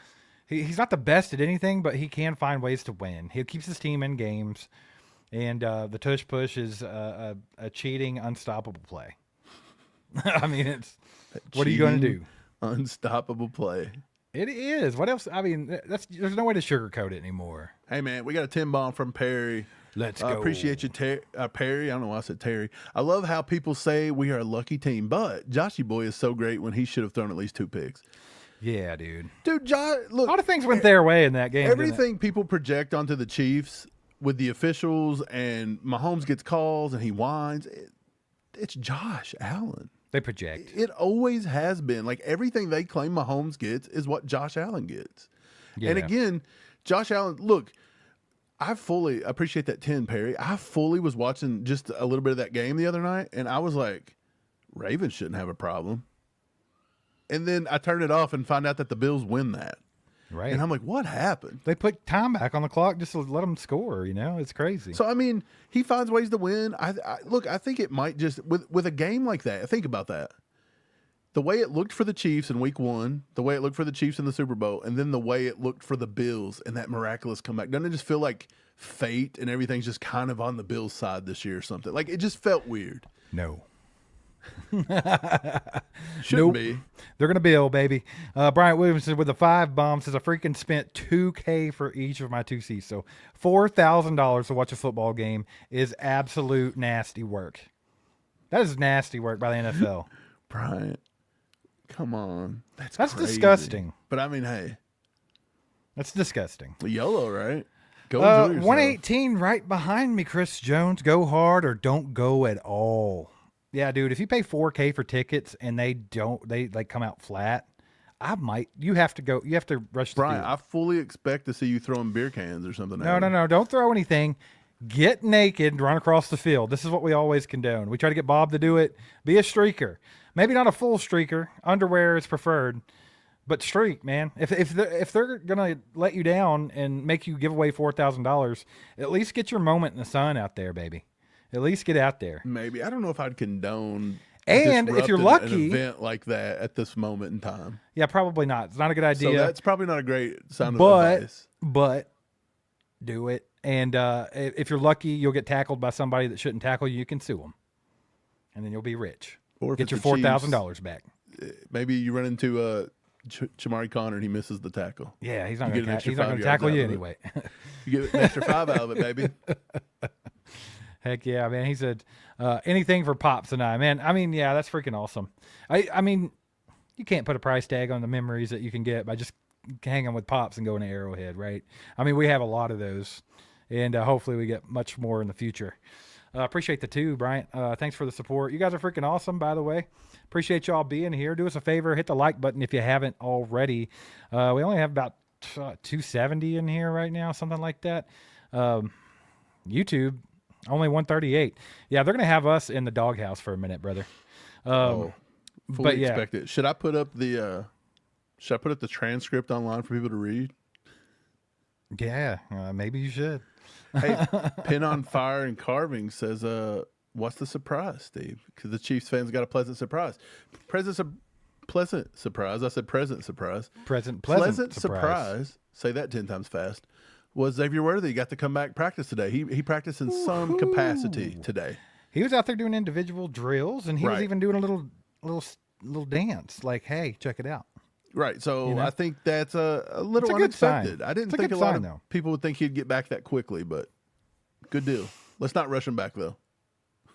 Speaker 1: he's not the best at anything, but he can find ways to win. He keeps his team in games. And the Tush Push is a cheating, unstoppable play. I mean, what are you going to do?
Speaker 2: Unstoppable play.
Speaker 1: It is. What else? I mean, there's no way to sugarcoat it anymore.
Speaker 2: Hey, man, we got a 10 bomb from Perry.
Speaker 1: Let's
Speaker 2: I
Speaker 1: go.
Speaker 2: appreciate you, Perry. I don't know why I said Terry. I love how people say we are a lucky team, but Joshy Boy is so great when he should have thrown at least 2 picks.
Speaker 1: Yeah, dude.
Speaker 2: Dude, Josh, look.
Speaker 1: A lot of things went their way in that game.
Speaker 2: Everything people project onto the Chiefs with the officials and Mahomes gets calls and he whines, it's Josh Allen.
Speaker 1: They project.
Speaker 2: It always has been. Like everything they claim Mahomes gets is what Josh Allen gets.
Speaker 1: Yeah.
Speaker 2: And again, Josh Allen, look, I fully appreciate that 10, Perry. I fully was watching just a little bit of that game the other night, and I was like, Ravens shouldn't have a problem. And then I turned it off and find out that the Bills win that.
Speaker 1: Right.
Speaker 2: And I'm like, what happened?
Speaker 1: They put time back on the clock just to let them score, It's crazy.
Speaker 2: So, I mean, he finds ways to win. Look, I think it might just, with a game like that, think about that. The way it looked for the Chiefs in week 1, the way it looked for the Chiefs in the Super Bowl, and then the way it looked for the Bills in that miraculous comeback. Doesn't it just feel like fate and everything's just kind of on the Bills' side this year or something? Like, it just felt weird.
Speaker 1: No.
Speaker 2: Shouldn't be.
Speaker 1: They're going to bill, baby. Bryant Williamson with the 5 bombs says I freaking spent $2,000 for each of my 2 seats. So $4,000 to watch a football game is absolute nasty work. That is nasty work by the NFL.
Speaker 2: Bryant, come on. That's crazy.
Speaker 1: Disgusting.
Speaker 2: But I mean, hey.
Speaker 1: That's disgusting.
Speaker 2: YOLO, right? Go enjoy yourself.
Speaker 1: 118 right behind me, Chris Jones. Go hard or don't go at all. Yeah, dude, if you pay $4,000 for tickets and they come out flat, you have to rush the
Speaker 2: Brian,
Speaker 1: field.
Speaker 2: I fully expect to see you throwing beer cans or something.
Speaker 1: No, don't throw anything. Get naked and run across the field. This is what we always condone. We try to get Bob to do it. Be a streaker. Maybe not a full streaker. Underwear is preferred. But streak, man. If they're gonna let you down and make you give away $4,000, at least get your moment in the sun out there, baby. At least get out there.
Speaker 2: Maybe. I don't know if I'd condone
Speaker 1: and if you're lucky,
Speaker 2: an event like that at this moment in time.
Speaker 1: Yeah, probably not. It's not a good idea.
Speaker 2: So that's probably not a great sound of advice.
Speaker 1: But do it. And if you're lucky, you'll get tackled by somebody that shouldn't tackle you. You can sue them, and then you'll be rich.
Speaker 2: Or if
Speaker 1: get your $4,000 back.
Speaker 2: Maybe you run into Chamari Connor and he misses the tackle.
Speaker 1: Yeah, he's not going to tackle you anyway.
Speaker 2: You get an extra 5 out of it, baby.
Speaker 1: Heck yeah, man. He said anything for Pops and I. Man, I mean, yeah, that's freaking awesome. I mean, you can't put a price tag on the memories that you can get by just hanging with Pops and going to Arrowhead, right? I mean, we have a lot of those, and hopefully we get much more in the future. Appreciate the 2, Bryant. Thanks for the support. You guys are freaking awesome, by the way. Appreciate y'all being here. Do us a favor, hit the like button if you haven't already. We only have about 270 in here right now, something like that. YouTube, only 138. Yeah, they're going to have us in the doghouse for a minute, brother.
Speaker 2: Fully
Speaker 1: but yeah.
Speaker 2: expect it. Should I put up the transcript online for people to read?
Speaker 1: Yeah, maybe you should.
Speaker 2: Hey, Pin on Fire and Carving says, what's the surprise, Steve? Because the Chiefs fans got a pleasant surprise. Pleasant surprise. I said present surprise.
Speaker 1: Pleasant
Speaker 2: surprise. Say that 10 times fast. Was Xavier Worthy got to come back practice today. He practiced in some capacity today.
Speaker 1: He was out there doing individual drills, and he was even doing a little dance. Like, hey, check it out.
Speaker 2: Right. So I think that's a little unexpected. I didn't think a lot of people would think he'd get back that quickly, but good deal. Let's not rush him back, though.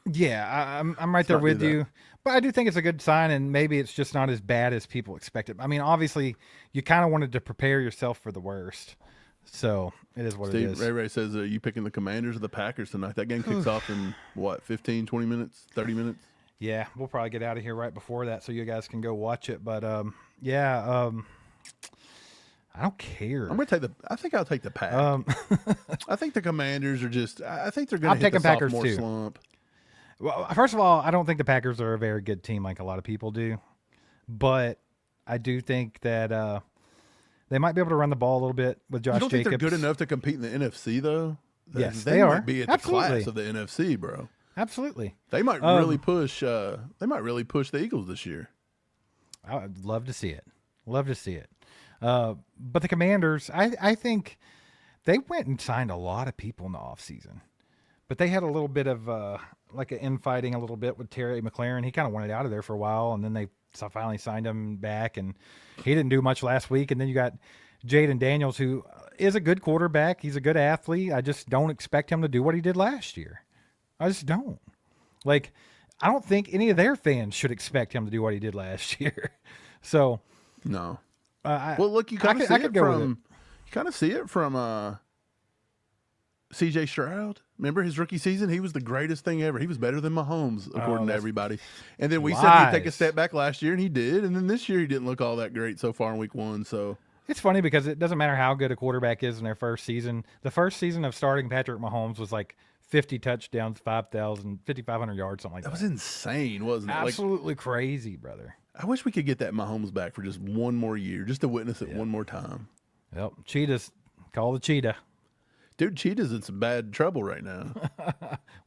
Speaker 1: Yeah, I'm right there with you. But I do think it's a good sign, and maybe it's just not as bad as people expected. I mean, obviously, you kind of wanted to prepare yourself for the worst. So it is what it is.
Speaker 2: Ray says, are you picking the Commanders or the Packers tonight? That game kicks off in, 15, 20 minutes, 30 minutes?
Speaker 1: Yeah, we'll probably get out of here right before that so you guys can go watch it. But, I don't care.
Speaker 2: I think I'll take the Pack. I think the Commanders are I think they're going to hit the
Speaker 1: Packers
Speaker 2: sophomore
Speaker 1: too.
Speaker 2: slump.
Speaker 1: Well, first of all, I don't think the Packers are a very good team like a lot of people do. But I do think that they might be able to run the ball a little bit with Josh Jacobs.
Speaker 2: You don't think they're good enough to compete in the NFC, though?
Speaker 1: Yes,
Speaker 2: they
Speaker 1: are.
Speaker 2: Might be at the class of the NFC, bro.
Speaker 1: Absolutely.
Speaker 2: They might really push. They might really push the Eagles this year.
Speaker 1: I would love to see it. Love to see it. But the Commanders, I think they went and signed a lot of people in the offseason. But they had a little bit of like an infighting a little bit with Terry McLaurin. He kind of wanted out of there for a while, and then they so I finally signed him back, and he didn't do much last week. And then you got Jaden Daniels, who is a good quarterback. He's a good athlete. I just don't expect him to do what he did last year. I just don't. Like, I don't think any of their fans should expect him to do what he did last year. So,
Speaker 2: No.
Speaker 1: well,
Speaker 2: look, you kind of see it from C.J. Stroud. Remember his rookie season? He was the greatest thing ever. He was better than Mahomes, according to everybody. And then we said he'd take a step back last year, and he did. And then this year he didn't look all that great so far in week 1. So
Speaker 1: it's funny because it doesn't matter how good a quarterback is in their first season. The first season of starting Patrick Mahomes was like 50 touchdowns, 5,500 yards, something like that.
Speaker 2: That was insane, wasn't it?
Speaker 1: Absolutely crazy, brother.
Speaker 2: I wish we could get that Mahomes back for just one more year, just to witness it one more time.
Speaker 1: Yep. Cheetahs. Call the cheetah.
Speaker 2: Dude, Cheetah's in some bad trouble right now.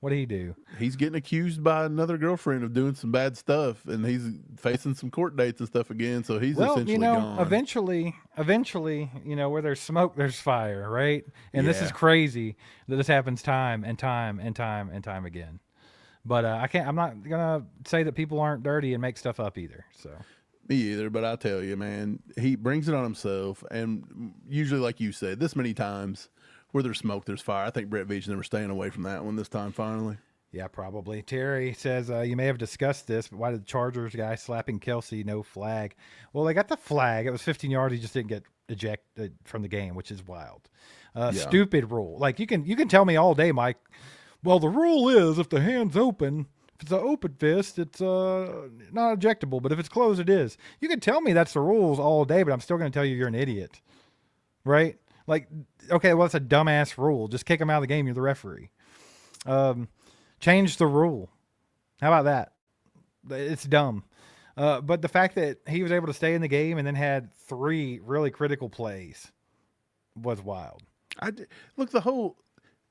Speaker 1: What did he do?
Speaker 2: He's getting accused by another girlfriend of doing some bad stuff, and he's facing some court dates and stuff again, so he's essentially gone.
Speaker 1: Eventually, where there's smoke, there's fire, right? And this is crazy that this happens time and time and time and time again. But I'm not going to say that people aren't dirty and make stuff up either, so.
Speaker 2: Me either, but I tell you, man, he brings it on himself, and usually, like you said, this many times where there's smoke, there's fire. I think Brett Veach never staying away from that one this time, finally.
Speaker 1: Yeah, probably. Terry says, you may have discussed this, but why did the Chargers guy slapping Kelsey no flag? Well, they got the flag. It was 15 yards. He just didn't get ejected from the game, which is wild. Stupid rule. Like, you can tell me all day, Mike, well, the rule is if the hand's open, if it's an open fist, it's not ejectable. But if it's closed, it is. You can tell me that's the rules all day, but I'm still going to tell you you're an idiot. Right? Like, okay, well, it's a dumbass rule. Just kick him out of the game. You're the referee. Change the rule. How about that? It's dumb. But the fact that he was able to stay in the game and then had 3 really critical plays was wild.
Speaker 2: Look, the whole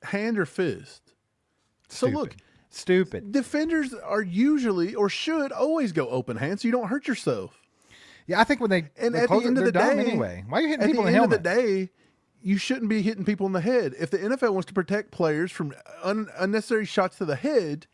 Speaker 2: hand or fist. So look,
Speaker 1: stupid.
Speaker 2: Defenders are usually or should always go open hand so you don't hurt yourself.
Speaker 1: Yeah, I think when they
Speaker 2: at
Speaker 1: close
Speaker 2: the end
Speaker 1: it,
Speaker 2: of the
Speaker 1: they're dumb
Speaker 2: day,
Speaker 1: anyway. Why are you hitting people
Speaker 2: at
Speaker 1: in the
Speaker 2: the end
Speaker 1: helmet?
Speaker 2: of the day, you shouldn't be hitting people in the head. If the NFL wants to protect players from unnecessary shots to the head,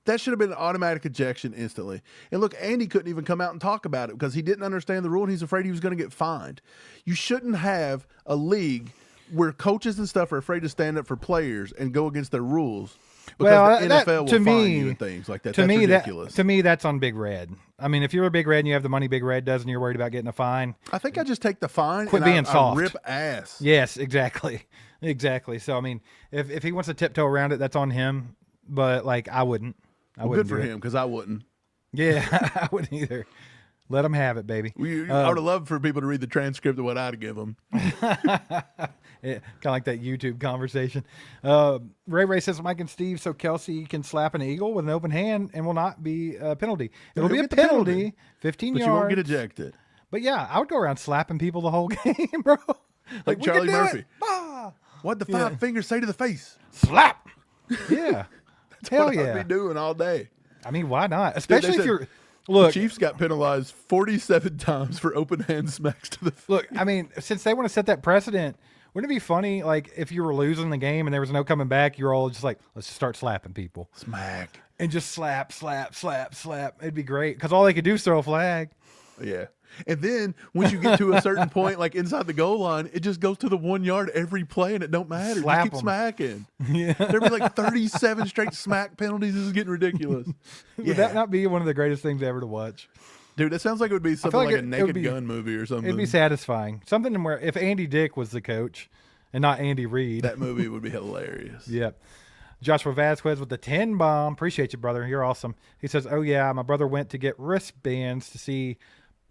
Speaker 2: that should have been an automatic ejection instantly. And look, Andy couldn't even come out and talk about it because he didn't understand the rule and he's afraid he was going to get fined. You shouldn't have a league where coaches and stuff are afraid to stand up for players and go against their rules. Because the NFL will fine you and things like that. That's ridiculous.
Speaker 1: To me, that's on Big Red. I mean, if you're a Big Red and you have the money Big Red does and you're worried about getting a fine.
Speaker 2: I think I just take the fine
Speaker 1: Quit
Speaker 2: and
Speaker 1: being soft.
Speaker 2: I rip ass.
Speaker 1: Yes, exactly. Exactly. So, I mean, if he wants to tiptoe around it, that's on him. But, like, I wouldn't.
Speaker 2: Good for him because I wouldn't.
Speaker 1: Yeah, I wouldn't either. Let him have it, baby.
Speaker 2: I would have loved for people to read the transcript of what I'd give them.
Speaker 1: Yeah, kind of like that YouTube conversation. Ray says, Mike and Steve, so Kelsey can slap an eagle with an open hand and will not be a penalty. It'll be a penalty, 15 yards.
Speaker 2: But you won't get ejected.
Speaker 1: But yeah, I would go around slapping people the whole game, bro.
Speaker 2: Like Charlie Murphy. What'd the 5 fingers say to the face?
Speaker 1: Slap. Yeah. Hell
Speaker 2: what
Speaker 1: yeah.
Speaker 2: I'd be doing all day.
Speaker 1: I mean, why not? Especially if you're...
Speaker 2: The
Speaker 1: Look,
Speaker 2: Chiefs got penalized 47 times for open hand smacks to the face.
Speaker 1: Look, I mean, since they want to set that precedent, wouldn't it be funny, like, if you were losing the game and there was no coming back, you're all just like, let's just start slapping people.
Speaker 2: Smack.
Speaker 1: And just slap, slap, slap, slap. It'd be great. Because all they could do is throw a flag.
Speaker 2: Yeah. And then once you get to a certain point, like inside the goal line, it just goes to the 1 yard every play and it don't matter.
Speaker 1: Slap
Speaker 2: just keep
Speaker 1: 'em.
Speaker 2: smacking.
Speaker 1: Yeah.
Speaker 2: There'd be like 37 straight smack penalties. This is getting ridiculous.
Speaker 1: Would that not be one of the greatest things ever to watch?
Speaker 2: Dude, that sounds like it would be something
Speaker 1: like
Speaker 2: like
Speaker 1: it
Speaker 2: a
Speaker 1: would
Speaker 2: Naked
Speaker 1: be-
Speaker 2: Gun movie or something.
Speaker 1: It'd be satisfying. Something where if Andy Dick was the coach and not Andy Reid.
Speaker 2: That movie would be hilarious.
Speaker 1: Yep. Joshua Vasquez with the 10 bomb. Appreciate you, brother. You're awesome. He says, oh, yeah, my brother went to get wristbands to see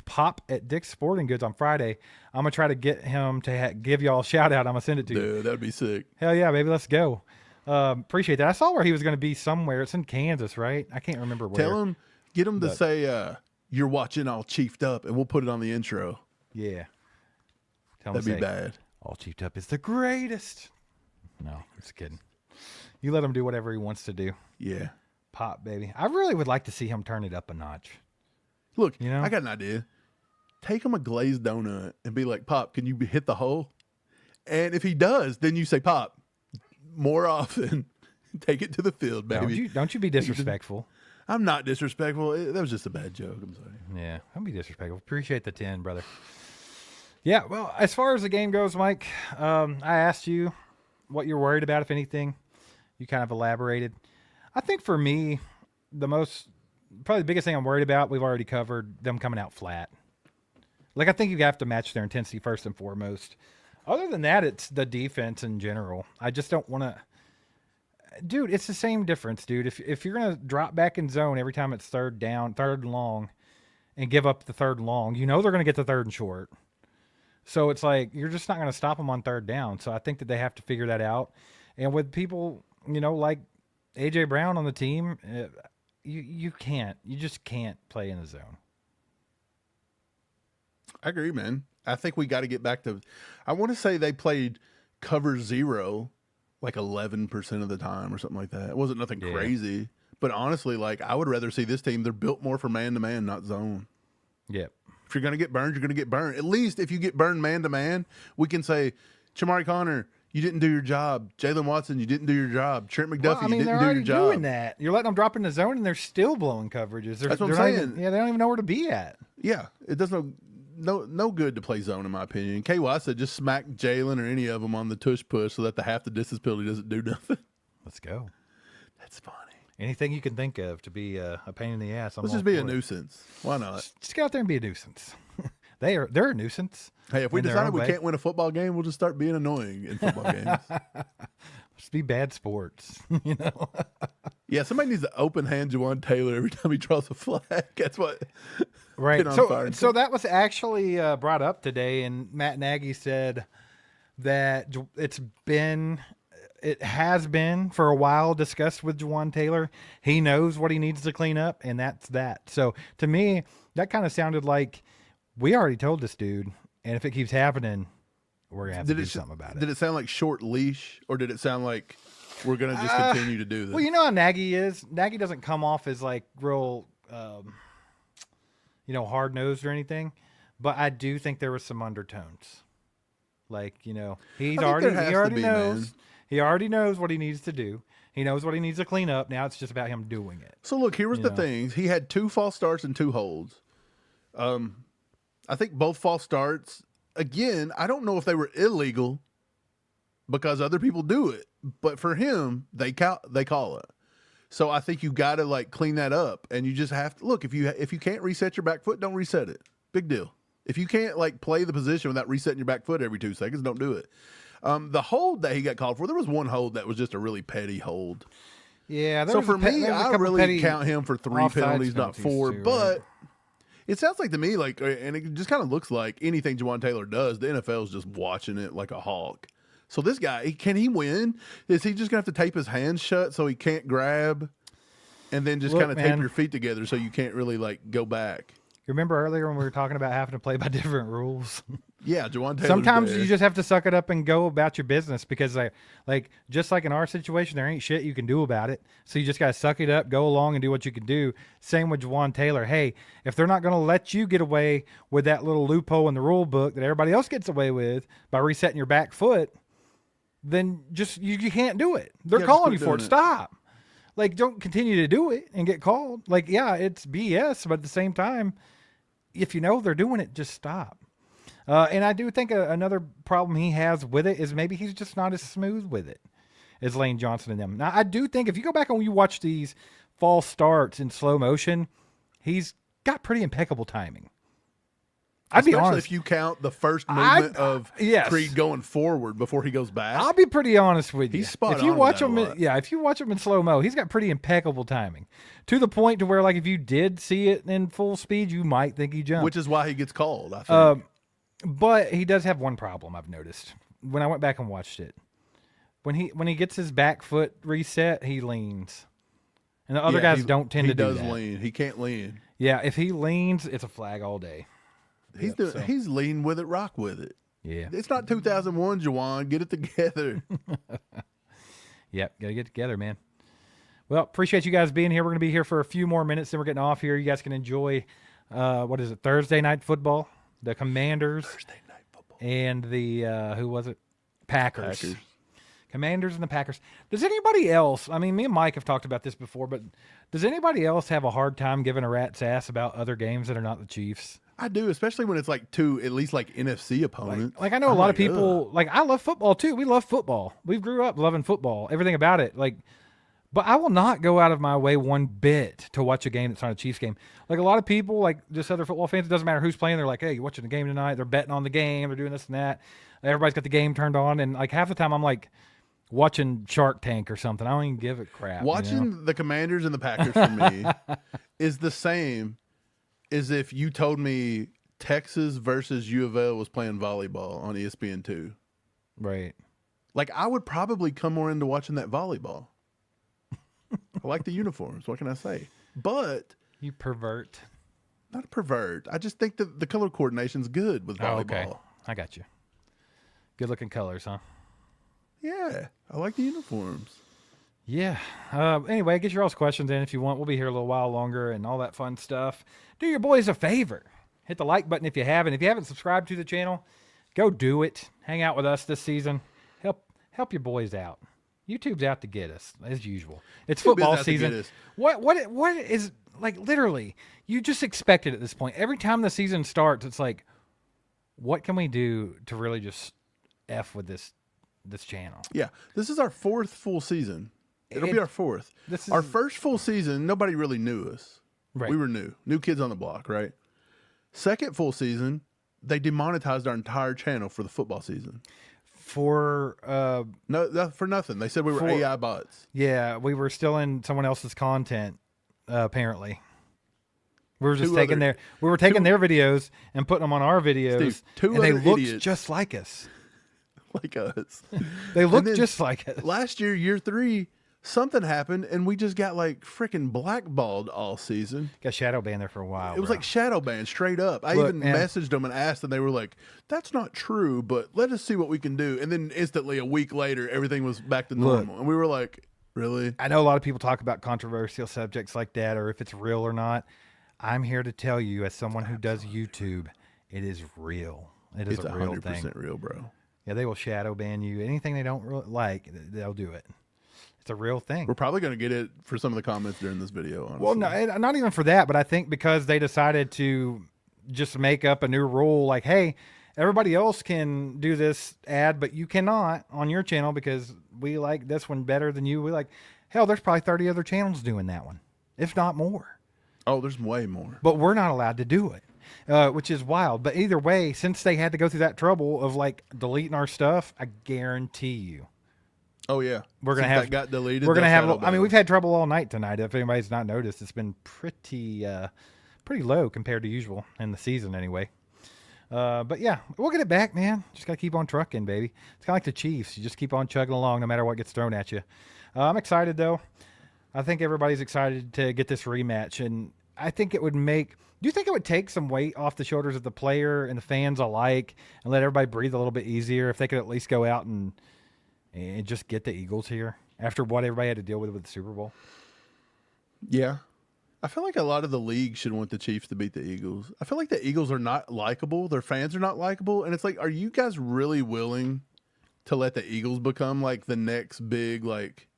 Speaker 1: Pop at Dick's Sporting Goods on Friday. I'm going to try to get him to give y'all a shout out. I'm going to send it to you.
Speaker 2: Dude, that'd be sick.
Speaker 1: Hell yeah, baby. Let's go. Appreciate that. I saw where he was going to be somewhere. It's in Kansas, right? I can't remember where.
Speaker 2: Tell him, get him to say, you're watching all chiefed up, and we'll put it on the intro.
Speaker 1: Yeah. Tell him
Speaker 2: That'd
Speaker 1: to
Speaker 2: be
Speaker 1: say,
Speaker 2: bad.
Speaker 1: All Chiefed Up is the greatest. No, just kidding. You let him do whatever he wants to do.
Speaker 2: Yeah.
Speaker 1: Pop, baby. I really would like to see him turn it up a notch.
Speaker 2: Look,
Speaker 1: You know?
Speaker 2: I got an idea. Take him a glazed donut and be like, Pop, can you hit the hole? And if he does, then you say, Pop, more often, take it to the field, baby.
Speaker 1: Don't you be disrespectful.
Speaker 2: I'm not disrespectful. That was just a bad joke. I'm sorry.
Speaker 1: Yeah, don't be disrespectful. Appreciate the 10, brother. Yeah, well, as far as the game goes, Mike, I asked you what you're worried about, if anything. You kind of elaborated. I think for me, probably the biggest thing I'm worried about, we've already covered them coming out flat. Like, I think you have to match their intensity first and foremost. Other than that, it's the defense in general. I just don't want to. Dude, it's the same difference, dude. If you're going to drop back in zone every time it's third and long, and give up the third and long, you know they're going to get the third and short. So it's like you're just not going to stop them on third down. So I think that they have to figure that out. And with people, like A.J. Brown on the team, you just can't play in the zone.
Speaker 2: I agree, man. I think we got to get back to. I want to say they played cover 0 like 11% of the time or something like that. It wasn't nothing crazy, but honestly, like I would rather see this team. They're built more for man to man, not zone.
Speaker 1: Yep.
Speaker 2: If you're going to get burned, you're going to get burned. At least if you get burned man to man, we can say, Chamari Connor, you didn't do your job. Jalen Watson, you didn't do your job. Trent McDuffie, you didn't do your job.
Speaker 1: They're already doing that. You're letting them drop in the zone, and they're still blowing coverages.
Speaker 2: That's what I'm saying.
Speaker 1: They don't even know where to be at.
Speaker 2: Yeah, it does no good to play zone, in my opinion. KY said just smack Jalen or any of them on the tush push so that the half the distance penalty doesn't do nothing.
Speaker 1: Let's go.
Speaker 2: That's funny.
Speaker 1: Anything you can think of to be a pain in the ass.
Speaker 2: Let's just be a nuisance. Why not?
Speaker 1: Just get out there and be a nuisance. They're a nuisance.
Speaker 2: Hey, if we decided we can't win a football game, we'll just start being annoying in football games.
Speaker 1: Just be bad sports,
Speaker 2: Yeah, somebody needs to open hand Juwan Taylor every time he draws a flag. That's what.
Speaker 1: Right. So that was actually brought up today, and Matt Nagy said that it has been for a while discussed with Juwan Taylor. He knows what he needs to clean up, and that's that. So to me, that kind of sounded like we already told this dude, and if it keeps happening, we're going to have to do something about it.
Speaker 2: Did it sound like short leash, or did it sound like we're going to just continue to do this?
Speaker 1: Well, you know how Nagy is. Nagy doesn't come off as like real, hard-nosed or anything, but I do think there was some undertones. Like, he already knows. He already knows what he needs to do. He knows what he needs to clean up. Now it's just about him doing it.
Speaker 2: So look, here was the things. He had 2 false starts and 2 holds. I think both false starts, again, I don't know if they were illegal because other people do it, but for him, they call it. So I think you got to clean that up, and you just have to look. If you can't reset your back foot, don't reset it. Big deal. If you can't play the position without resetting your back foot every 2 seconds, don't do it. The hold that he got called for, there was one hold that was just a really petty hold.
Speaker 1: Yeah.
Speaker 2: So for me, I really count him for 3 penalties, not 4.
Speaker 1: Too,
Speaker 2: but
Speaker 1: right?
Speaker 2: It sounds like to me and it just kind of looks like anything Juwan Taylor does, the NFL is just watching it like a hawk. So this guy, can he win? Is he just gonna have to tape his hands shut so he can't grab, and then just kind of tape your feet together so you can't really go back?
Speaker 1: You remember earlier when we were talking about having to play by different rules?
Speaker 2: Yeah, Juwan Taylor.
Speaker 1: Sometimes you just have to suck it up and go about your business because, just like in our situation, there ain't shit you can do about it. So you just got to suck it up, go along, and do what you can do. Same with Juwan Taylor. Hey, if they're not going to let you get away with that little loophole in the rule book that everybody else gets away with by resetting your back foot, then just you can't do it. They're calling you for it. Stop. Don't continue to do it and get called. It's BS, but at the same time, if you know they're doing it, just stop. And I do think another problem he has with it is maybe he's just not as smooth with it as Lane Johnson and them. Now, I do think if you go back and you watch these false starts in slow motion, he's got pretty impeccable timing. I'd be honest.
Speaker 2: If you count the first movement of Creed going forward before he goes back.
Speaker 1: I'll be pretty honest with you.
Speaker 2: He's spot
Speaker 1: if you
Speaker 2: on
Speaker 1: watch
Speaker 2: with that
Speaker 1: him, if you watch him in slow mo, he's got pretty impeccable timing. To the point to where, if you did see it in full speed, you might think he jumped.
Speaker 2: Which is why he gets called, I think.
Speaker 1: But he does have one problem I've noticed when I went back and watched it. When he gets his back foot reset, he leans. And the other guys don't tend to do that.
Speaker 2: He does lean. He can't lean.
Speaker 1: Yeah, if he leans, it's a flag all day.
Speaker 2: He's lean with it, rock with it.
Speaker 1: Yeah.
Speaker 2: It's not 2001, Juwan. Get it together.
Speaker 1: Yep, got to get together, man. Well, appreciate you guys being here. We're going to be here for a few more minutes, then we're getting off here. You guys can enjoy, Thursday night football. The Commanders.
Speaker 2: Thursday night football.
Speaker 1: And the, who was it? Packers. Commanders and the Packers. Does anybody else, I mean, me and Mike have talked about this before, but does anybody else have a hard time giving a rat's ass about other games that are not the Chiefs?
Speaker 2: I do, especially when it's like two, at least like NFC opponents.
Speaker 1: Like I know a lot of people, like I love football too. We love football. We grew up loving football, everything about it. Like, but I will not go out of my way one bit to watch a game that's not a Chiefs game. Like a lot of people, like just other football fans, it doesn't matter who's playing. They're like, hey, you watching the game tonight? They're betting on the game. They're doing this and that. Everybody's got the game turned on. And like half the time I'm like watching Shark Tank or something. I don't even give a crap.
Speaker 2: Watching the Commanders and the Packers for me is the same as if you told me Texas versus U of L was playing volleyball on ESPN2.
Speaker 1: Right.
Speaker 2: Like I would probably come more into watching that volleyball. I like the uniforms. What can I say? But
Speaker 1: you pervert.
Speaker 2: Not a pervert. I just think that the color coordination's good with volleyball.
Speaker 1: Okay. I got you. Good looking colors, huh?
Speaker 2: Yeah. I like the uniforms.
Speaker 1: Yeah. Anyway, get your all's questions in if you want. We'll be here a little while longer and all that fun stuff. Do your boys a favor. Hit the like button if you haven't. If you haven't subscribed to the channel, go do it. Hang out with us this season. Help your boys out. YouTube's out to get us, as usual. It's football season. What is, like, literally, you just expect it at this point. Every time the season starts, it's like, what can we do to really just F with this channel?
Speaker 2: Yeah. This is our fourth full season. It'll be our fourth. Our first full season, nobody really knew us.
Speaker 1: Right.
Speaker 2: We were new kids on the block, right? Second full season, they demonetized our entire channel for the football season.
Speaker 1: For
Speaker 2: nothing. They said we were AI bots.
Speaker 1: Yeah, we were still in someone else's content. Apparently, we were just taking their videos and putting them on our videos,
Speaker 2: Steve,
Speaker 1: and they looked just like us.
Speaker 2: Like us.
Speaker 1: They looked just like us.
Speaker 2: Last year, year 3, something happened, and we just got like freaking blackballed all season.
Speaker 1: Got shadow banned there for a while.
Speaker 2: It was like shadow banned straight up. I even messaged them and asked them. They were like, "That's not true, but let us see what we can do." And then instantly, a week later, everything was back to normal, and we were like, "Really?"
Speaker 1: I know a lot of people talk about controversial subjects like that, or if it's real or not. I'm here to tell you, as someone who does YouTube, it is real. It's a real thing.
Speaker 2: 100% real, bro.
Speaker 1: Yeah, they will shadow ban you. Anything they don't really like, they'll do it. It's a real thing.
Speaker 2: We're probably going to get it for some of the comments during this video, honestly.
Speaker 1: Well, no, not even for that, but I think because they decided to just make up a new rule like, hey, everybody else can do this ad, but you cannot on your channel because we like this one better than you. We like, hell, there's probably 30 other channels doing that one, if not more.
Speaker 2: Oh, there's way more.
Speaker 1: But we're not allowed to do it, which is wild. But either way, since they had to go through that trouble of like deleting our stuff, I guarantee you.
Speaker 2: Oh yeah,
Speaker 1: we're gonna have
Speaker 2: that got deleted.
Speaker 1: We're gonna have. I mean, we've had trouble all night tonight. If anybody's not noticed, it's been pretty low compared to usual in the season, anyway. But yeah, we'll get it back, man. Just gotta keep on trucking, baby. It's kind of like the Chiefs. You just keep on chugging along, no matter what gets thrown at you. I'm excited though. I think everybody's excited to get this rematch, and I think it would make. Do you think it would take some weight off the shoulders of the player and the fans alike, and let everybody breathe a little bit easier if they could at least go out and just get the Eagles here after what everybody had to deal with the Super Bowl?
Speaker 2: Yeah. I feel like a lot of the league should want the Chiefs to beat the Eagles. I feel like the Eagles are not likable. Their fans are not likable. And it's like, are you guys really willing to let the Eagles become like the next big, like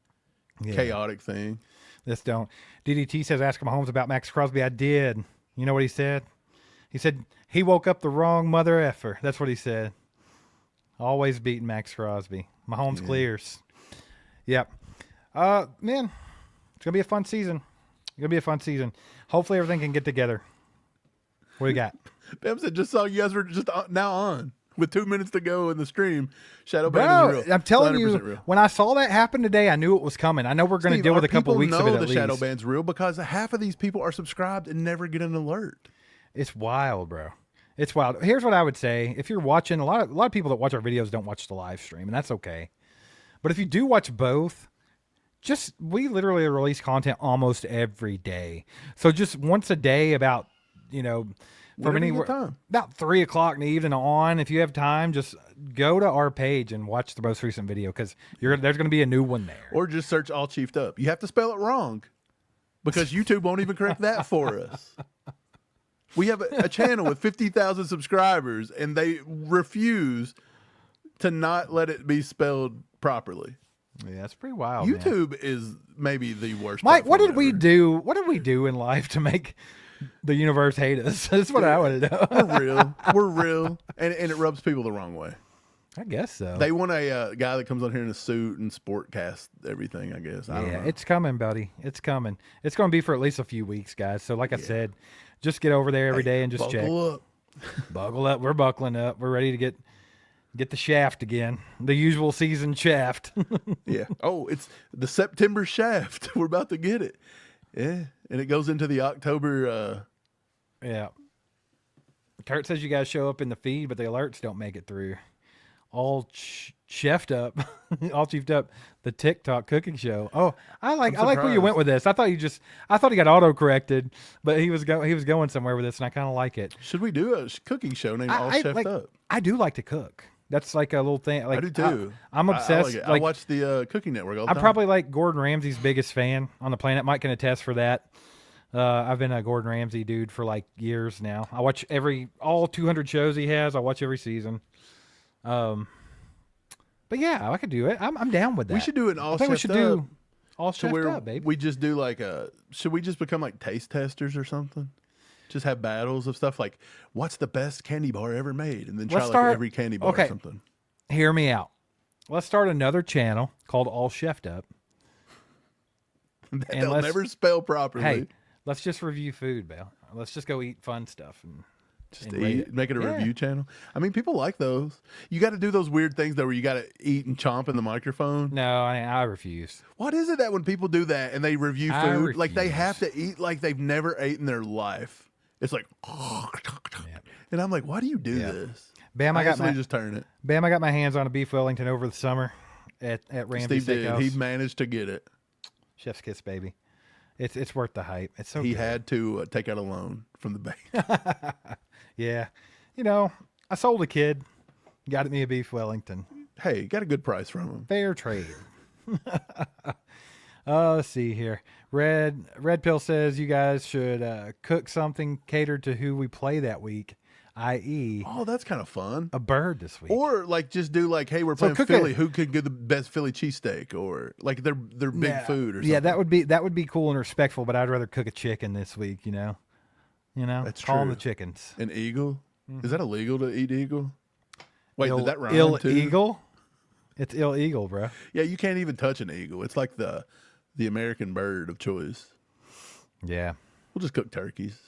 Speaker 2: chaotic thing?
Speaker 1: This don't. DDT says, ask Mahomes about Max Crosby. I did. You know what he said? He said he woke up the wrong mother effer. That's what he said. Always beating Max Crosby. Mahomes clears. Yep. Man, it's going to be a fun season. It's going to be a fun season. Hopefully everything can get together. What do you got?
Speaker 2: Bam said, just saw you guys were just now on with 2 minutes to go in the stream. Shadow ban is real.
Speaker 1: I'm telling you,
Speaker 2: real.
Speaker 1: When I saw that happen today, I knew it was coming. I know we're going to deal with a couple weeks of it at least.
Speaker 2: The shadow ban's real because half of these people are subscribed and never get an alert.
Speaker 1: It's wild, bro. It's wild. Here's what I would say. If you're watching, a lot of people that watch our videos don't watch the live stream, and that's okay. But if you do watch both, we literally release content almost every day. So just once a day about, from anywhere about 3 o'clock in the evening on, if you have time, just go to our page and watch the most recent video because there's going to be a new one there.
Speaker 2: Or just search All Chiefed Up. You have to spell it wrong because YouTube won't even correct that for us. We have a channel with 50,000 subscribers, and they refuse to not let it be spelled properly.
Speaker 1: Yeah, it's pretty wild. Man.
Speaker 2: YouTube is maybe the worst.
Speaker 1: Mike, what did
Speaker 2: platform
Speaker 1: we
Speaker 2: ever.
Speaker 1: do? What did we do in life to make the universe hate us? That's what I want to know.
Speaker 2: We're real. We're real, and it rubs people the wrong way.
Speaker 1: I guess so.
Speaker 2: They want a guy that comes on here in a suit and sportcast everything. I guess. I don't know.
Speaker 1: It's coming, buddy. It's coming. It's going to be for at least a few weeks, guys. So, like I said, just get over there every day and just check.
Speaker 2: Buckle up.
Speaker 1: Buckle up. We're buckling up. We're ready to get the shaft again. The usual season shaft.
Speaker 2: Yeah. Oh, it's the September shaft. We're about to get it. Yeah, and it goes into the October.
Speaker 1: Yeah. Kurt says you guys show up in the feed, but the alerts don't make it through. All chefed up, all chiefed up. The TikTok cooking show. Oh, I like where you
Speaker 2: surprised.
Speaker 1: went with this. I thought he got auto corrected, but he was going somewhere with this, and I kind of like it.
Speaker 2: Should we do a cooking show named All Chefed Up?
Speaker 1: I do like to cook. That's like a little thing. Like,
Speaker 2: I do too.
Speaker 1: I'm obsessed.
Speaker 2: I like it. I watch the Cooking Network all the
Speaker 1: I'm
Speaker 2: time.
Speaker 1: probably like Gordon Ramsay's biggest fan on the planet. Mike can attest for that. I've been a Gordon Ramsay dude for like years now. I watch all 200 shows he has. I watch every season. But yeah, I could do it. I'm down with that.
Speaker 2: We should do an All
Speaker 1: I think we should
Speaker 2: Chefed Up
Speaker 1: do all
Speaker 2: to
Speaker 1: chefed
Speaker 2: where
Speaker 1: up, baby.
Speaker 2: we just do like should we just become like taste testers or something? Just have battles of stuff like what's the best candy bar ever made, and then try
Speaker 1: Let's
Speaker 2: like
Speaker 1: start-
Speaker 2: every candy bar
Speaker 1: okay.
Speaker 2: or something.
Speaker 1: Hear me out. Let's start another channel called All Chefed Up.
Speaker 2: They'll
Speaker 1: let's-
Speaker 2: never spell properly.
Speaker 1: Hey, let's just review food, Bale. Let's just go eat fun stuff and
Speaker 2: Just
Speaker 1: and
Speaker 2: to
Speaker 1: rate
Speaker 2: eat, make it a
Speaker 1: Yeah.
Speaker 2: review channel. I mean, people like those. You got to do those weird things though, where you got to eat and chomp in the microphone.
Speaker 1: No, I refuse.
Speaker 2: What is it that when people do that and they review
Speaker 1: I
Speaker 2: food, like they
Speaker 1: refuse.
Speaker 2: have to eat like they've never ate in their life? It's like, and I'm like, why do you do
Speaker 1: Yeah.
Speaker 2: this?
Speaker 1: Bam, I got
Speaker 2: instantly
Speaker 1: my
Speaker 2: just turn it.
Speaker 1: Bam, I got my hands on a beef Wellington over the summer at Ramsey
Speaker 2: Steve did.
Speaker 1: Steakhouse.
Speaker 2: He managed to get it.
Speaker 1: Chef's kiss, baby. It's worth the hype. It's so
Speaker 2: He
Speaker 1: good.
Speaker 2: had to take out a loan from the bank.
Speaker 1: Yeah. You know, I sold a kid, got me a beef Wellington.
Speaker 2: Hey, got a good price from him.
Speaker 1: Fair trade. Let's see here. Red Pill says you guys should cook something catered to who we play that week, i.e.
Speaker 2: Oh, that's kind of fun.
Speaker 1: a bird this week.
Speaker 2: Or like just do like, hey, we're
Speaker 1: So
Speaker 2: playing
Speaker 1: cook
Speaker 2: Philly.
Speaker 1: it-
Speaker 2: Who could get the best Philly cheesesteak? Or like their big
Speaker 1: Yeah.
Speaker 2: food or something.
Speaker 1: Yeah, that would be cool and respectful, but I'd rather cook a chicken this week, you know?
Speaker 2: That's
Speaker 1: Call 'em
Speaker 2: true.
Speaker 1: the chickens.
Speaker 2: An eagle? Is that illegal to eat eagle? Wait, did that rhyme too?
Speaker 1: Illegal? It's illegal, bro.
Speaker 2: Yeah, you can't even touch an eagle. It's like the American bird of choice.
Speaker 1: Yeah.
Speaker 2: We'll just cook turkeys.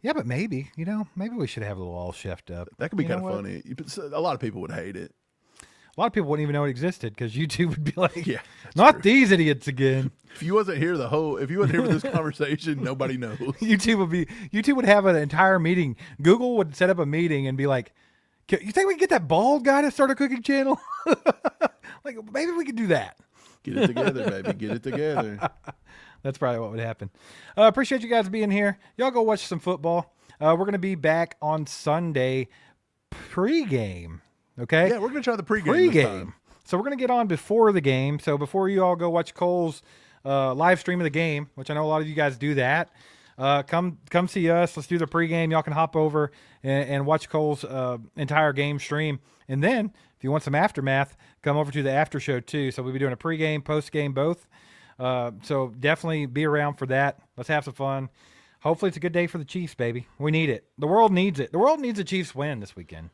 Speaker 1: Yeah, but maybe we should have a little all chefed up.
Speaker 2: That could be
Speaker 1: You know
Speaker 2: kind of
Speaker 1: what?
Speaker 2: funny. A lot of people would hate it.
Speaker 1: A lot of people wouldn't even know it existed because YouTube would be like,
Speaker 2: Yeah, that's
Speaker 1: not
Speaker 2: true.
Speaker 1: these idiots again.
Speaker 2: If you wasn't here if you wasn't here for this conversation, nobody knows.
Speaker 1: YouTube would have an entire meeting. Google would set up a meeting and be like, you think we can get that bald guy to start a cooking channel? Like, maybe we could do that.
Speaker 2: Get it together, baby. Get it together.
Speaker 1: That's probably what would happen. Appreciate you guys being here. Y'all go watch some football. We're going to be back on Sunday pregame. Okay?
Speaker 2: Yeah, we're gonna try the pregame. This
Speaker 1: Pregame.
Speaker 2: time.
Speaker 1: So we're going to get on before the game. So before you all go watch Cole's live stream of the game, which I know a lot of you guys do that, come see us. Let's do the pregame. Y'all can hop over and watch Cole's entire game stream. And then if you want some aftermath, come over to the after show too. So we'll be doing a pregame, postgame, both. So definitely be around for that. Let's have some fun. Hopefully it's a good day for the Chiefs, baby. We need it. The world needs it. The world needs a Chiefs win this weekend.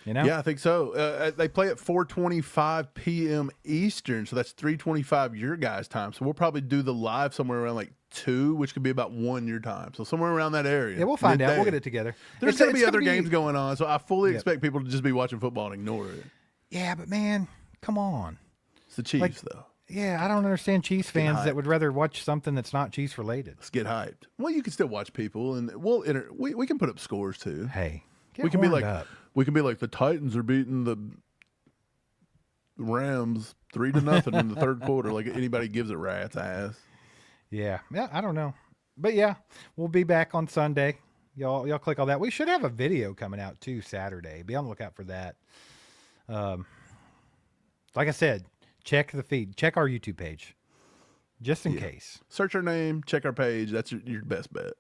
Speaker 1: You know?
Speaker 2: Yeah, I think so. They play at 4:25 p.m. Eastern, so that's 3:25 your guys' time. So we'll probably do the live somewhere around like 2, which could be about 1 your time. So somewhere around that area.
Speaker 1: Yeah, we'll find out.
Speaker 2: midday.
Speaker 1: We'll get it together.
Speaker 2: There's
Speaker 1: It's
Speaker 2: going to be
Speaker 1: gonna
Speaker 2: other games going on, so I fully
Speaker 1: Yep.
Speaker 2: expect people to just be watching football and ignore it.
Speaker 1: Yeah, but man, come on.
Speaker 2: It's the Chiefs, though.
Speaker 1: Yeah, I don't understand Chiefs fans
Speaker 2: hyped.
Speaker 1: that would rather watch something that's not Chiefs related.
Speaker 2: Let's get hyped. Well, you can still watch people, and we can put up scores too.
Speaker 1: Hey, get
Speaker 2: We can be
Speaker 1: warmed
Speaker 2: like
Speaker 1: up.
Speaker 2: the Titans are beating the Rams 3-0 in the third quarter. Like anybody gives a rat's ass.
Speaker 1: Yeah, I don't know, but yeah, we'll be back on Sunday. Y'all click all that. We should have a video coming out too Saturday. Be on the lookout for that. Like I said, check the feed. Check our YouTube page, just in case.
Speaker 2: Search our name, check our page. That's your best bet.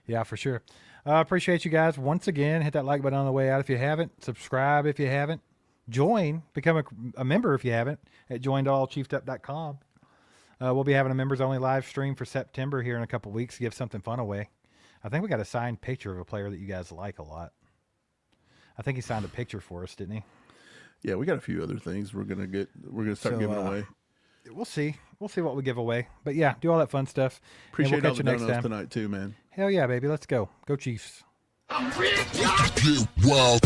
Speaker 1: Yeah, for sure. Appreciate you guys once again. Hit that like button on the way out if you haven't. Subscribe if you haven't. become a member if you haven't at join.allchiefedup.com. We'll be having a members only live stream for September here in a couple weeks to give something fun away. I think we got a signed picture of a player that you guys like a lot. I think he signed a picture for us, didn't he?
Speaker 2: Yeah, we got a few other things we're gonna start giving away.
Speaker 1: We'll see what we give away. But yeah, do all that fun stuff.
Speaker 2: Appreciate
Speaker 1: we'll
Speaker 2: all
Speaker 1: catch
Speaker 2: the
Speaker 1: you next
Speaker 2: donos
Speaker 1: time
Speaker 2: tonight too, man.
Speaker 1: Hell yeah, baby. Let's go. Go Chiefs.
Speaker 4: Get wild.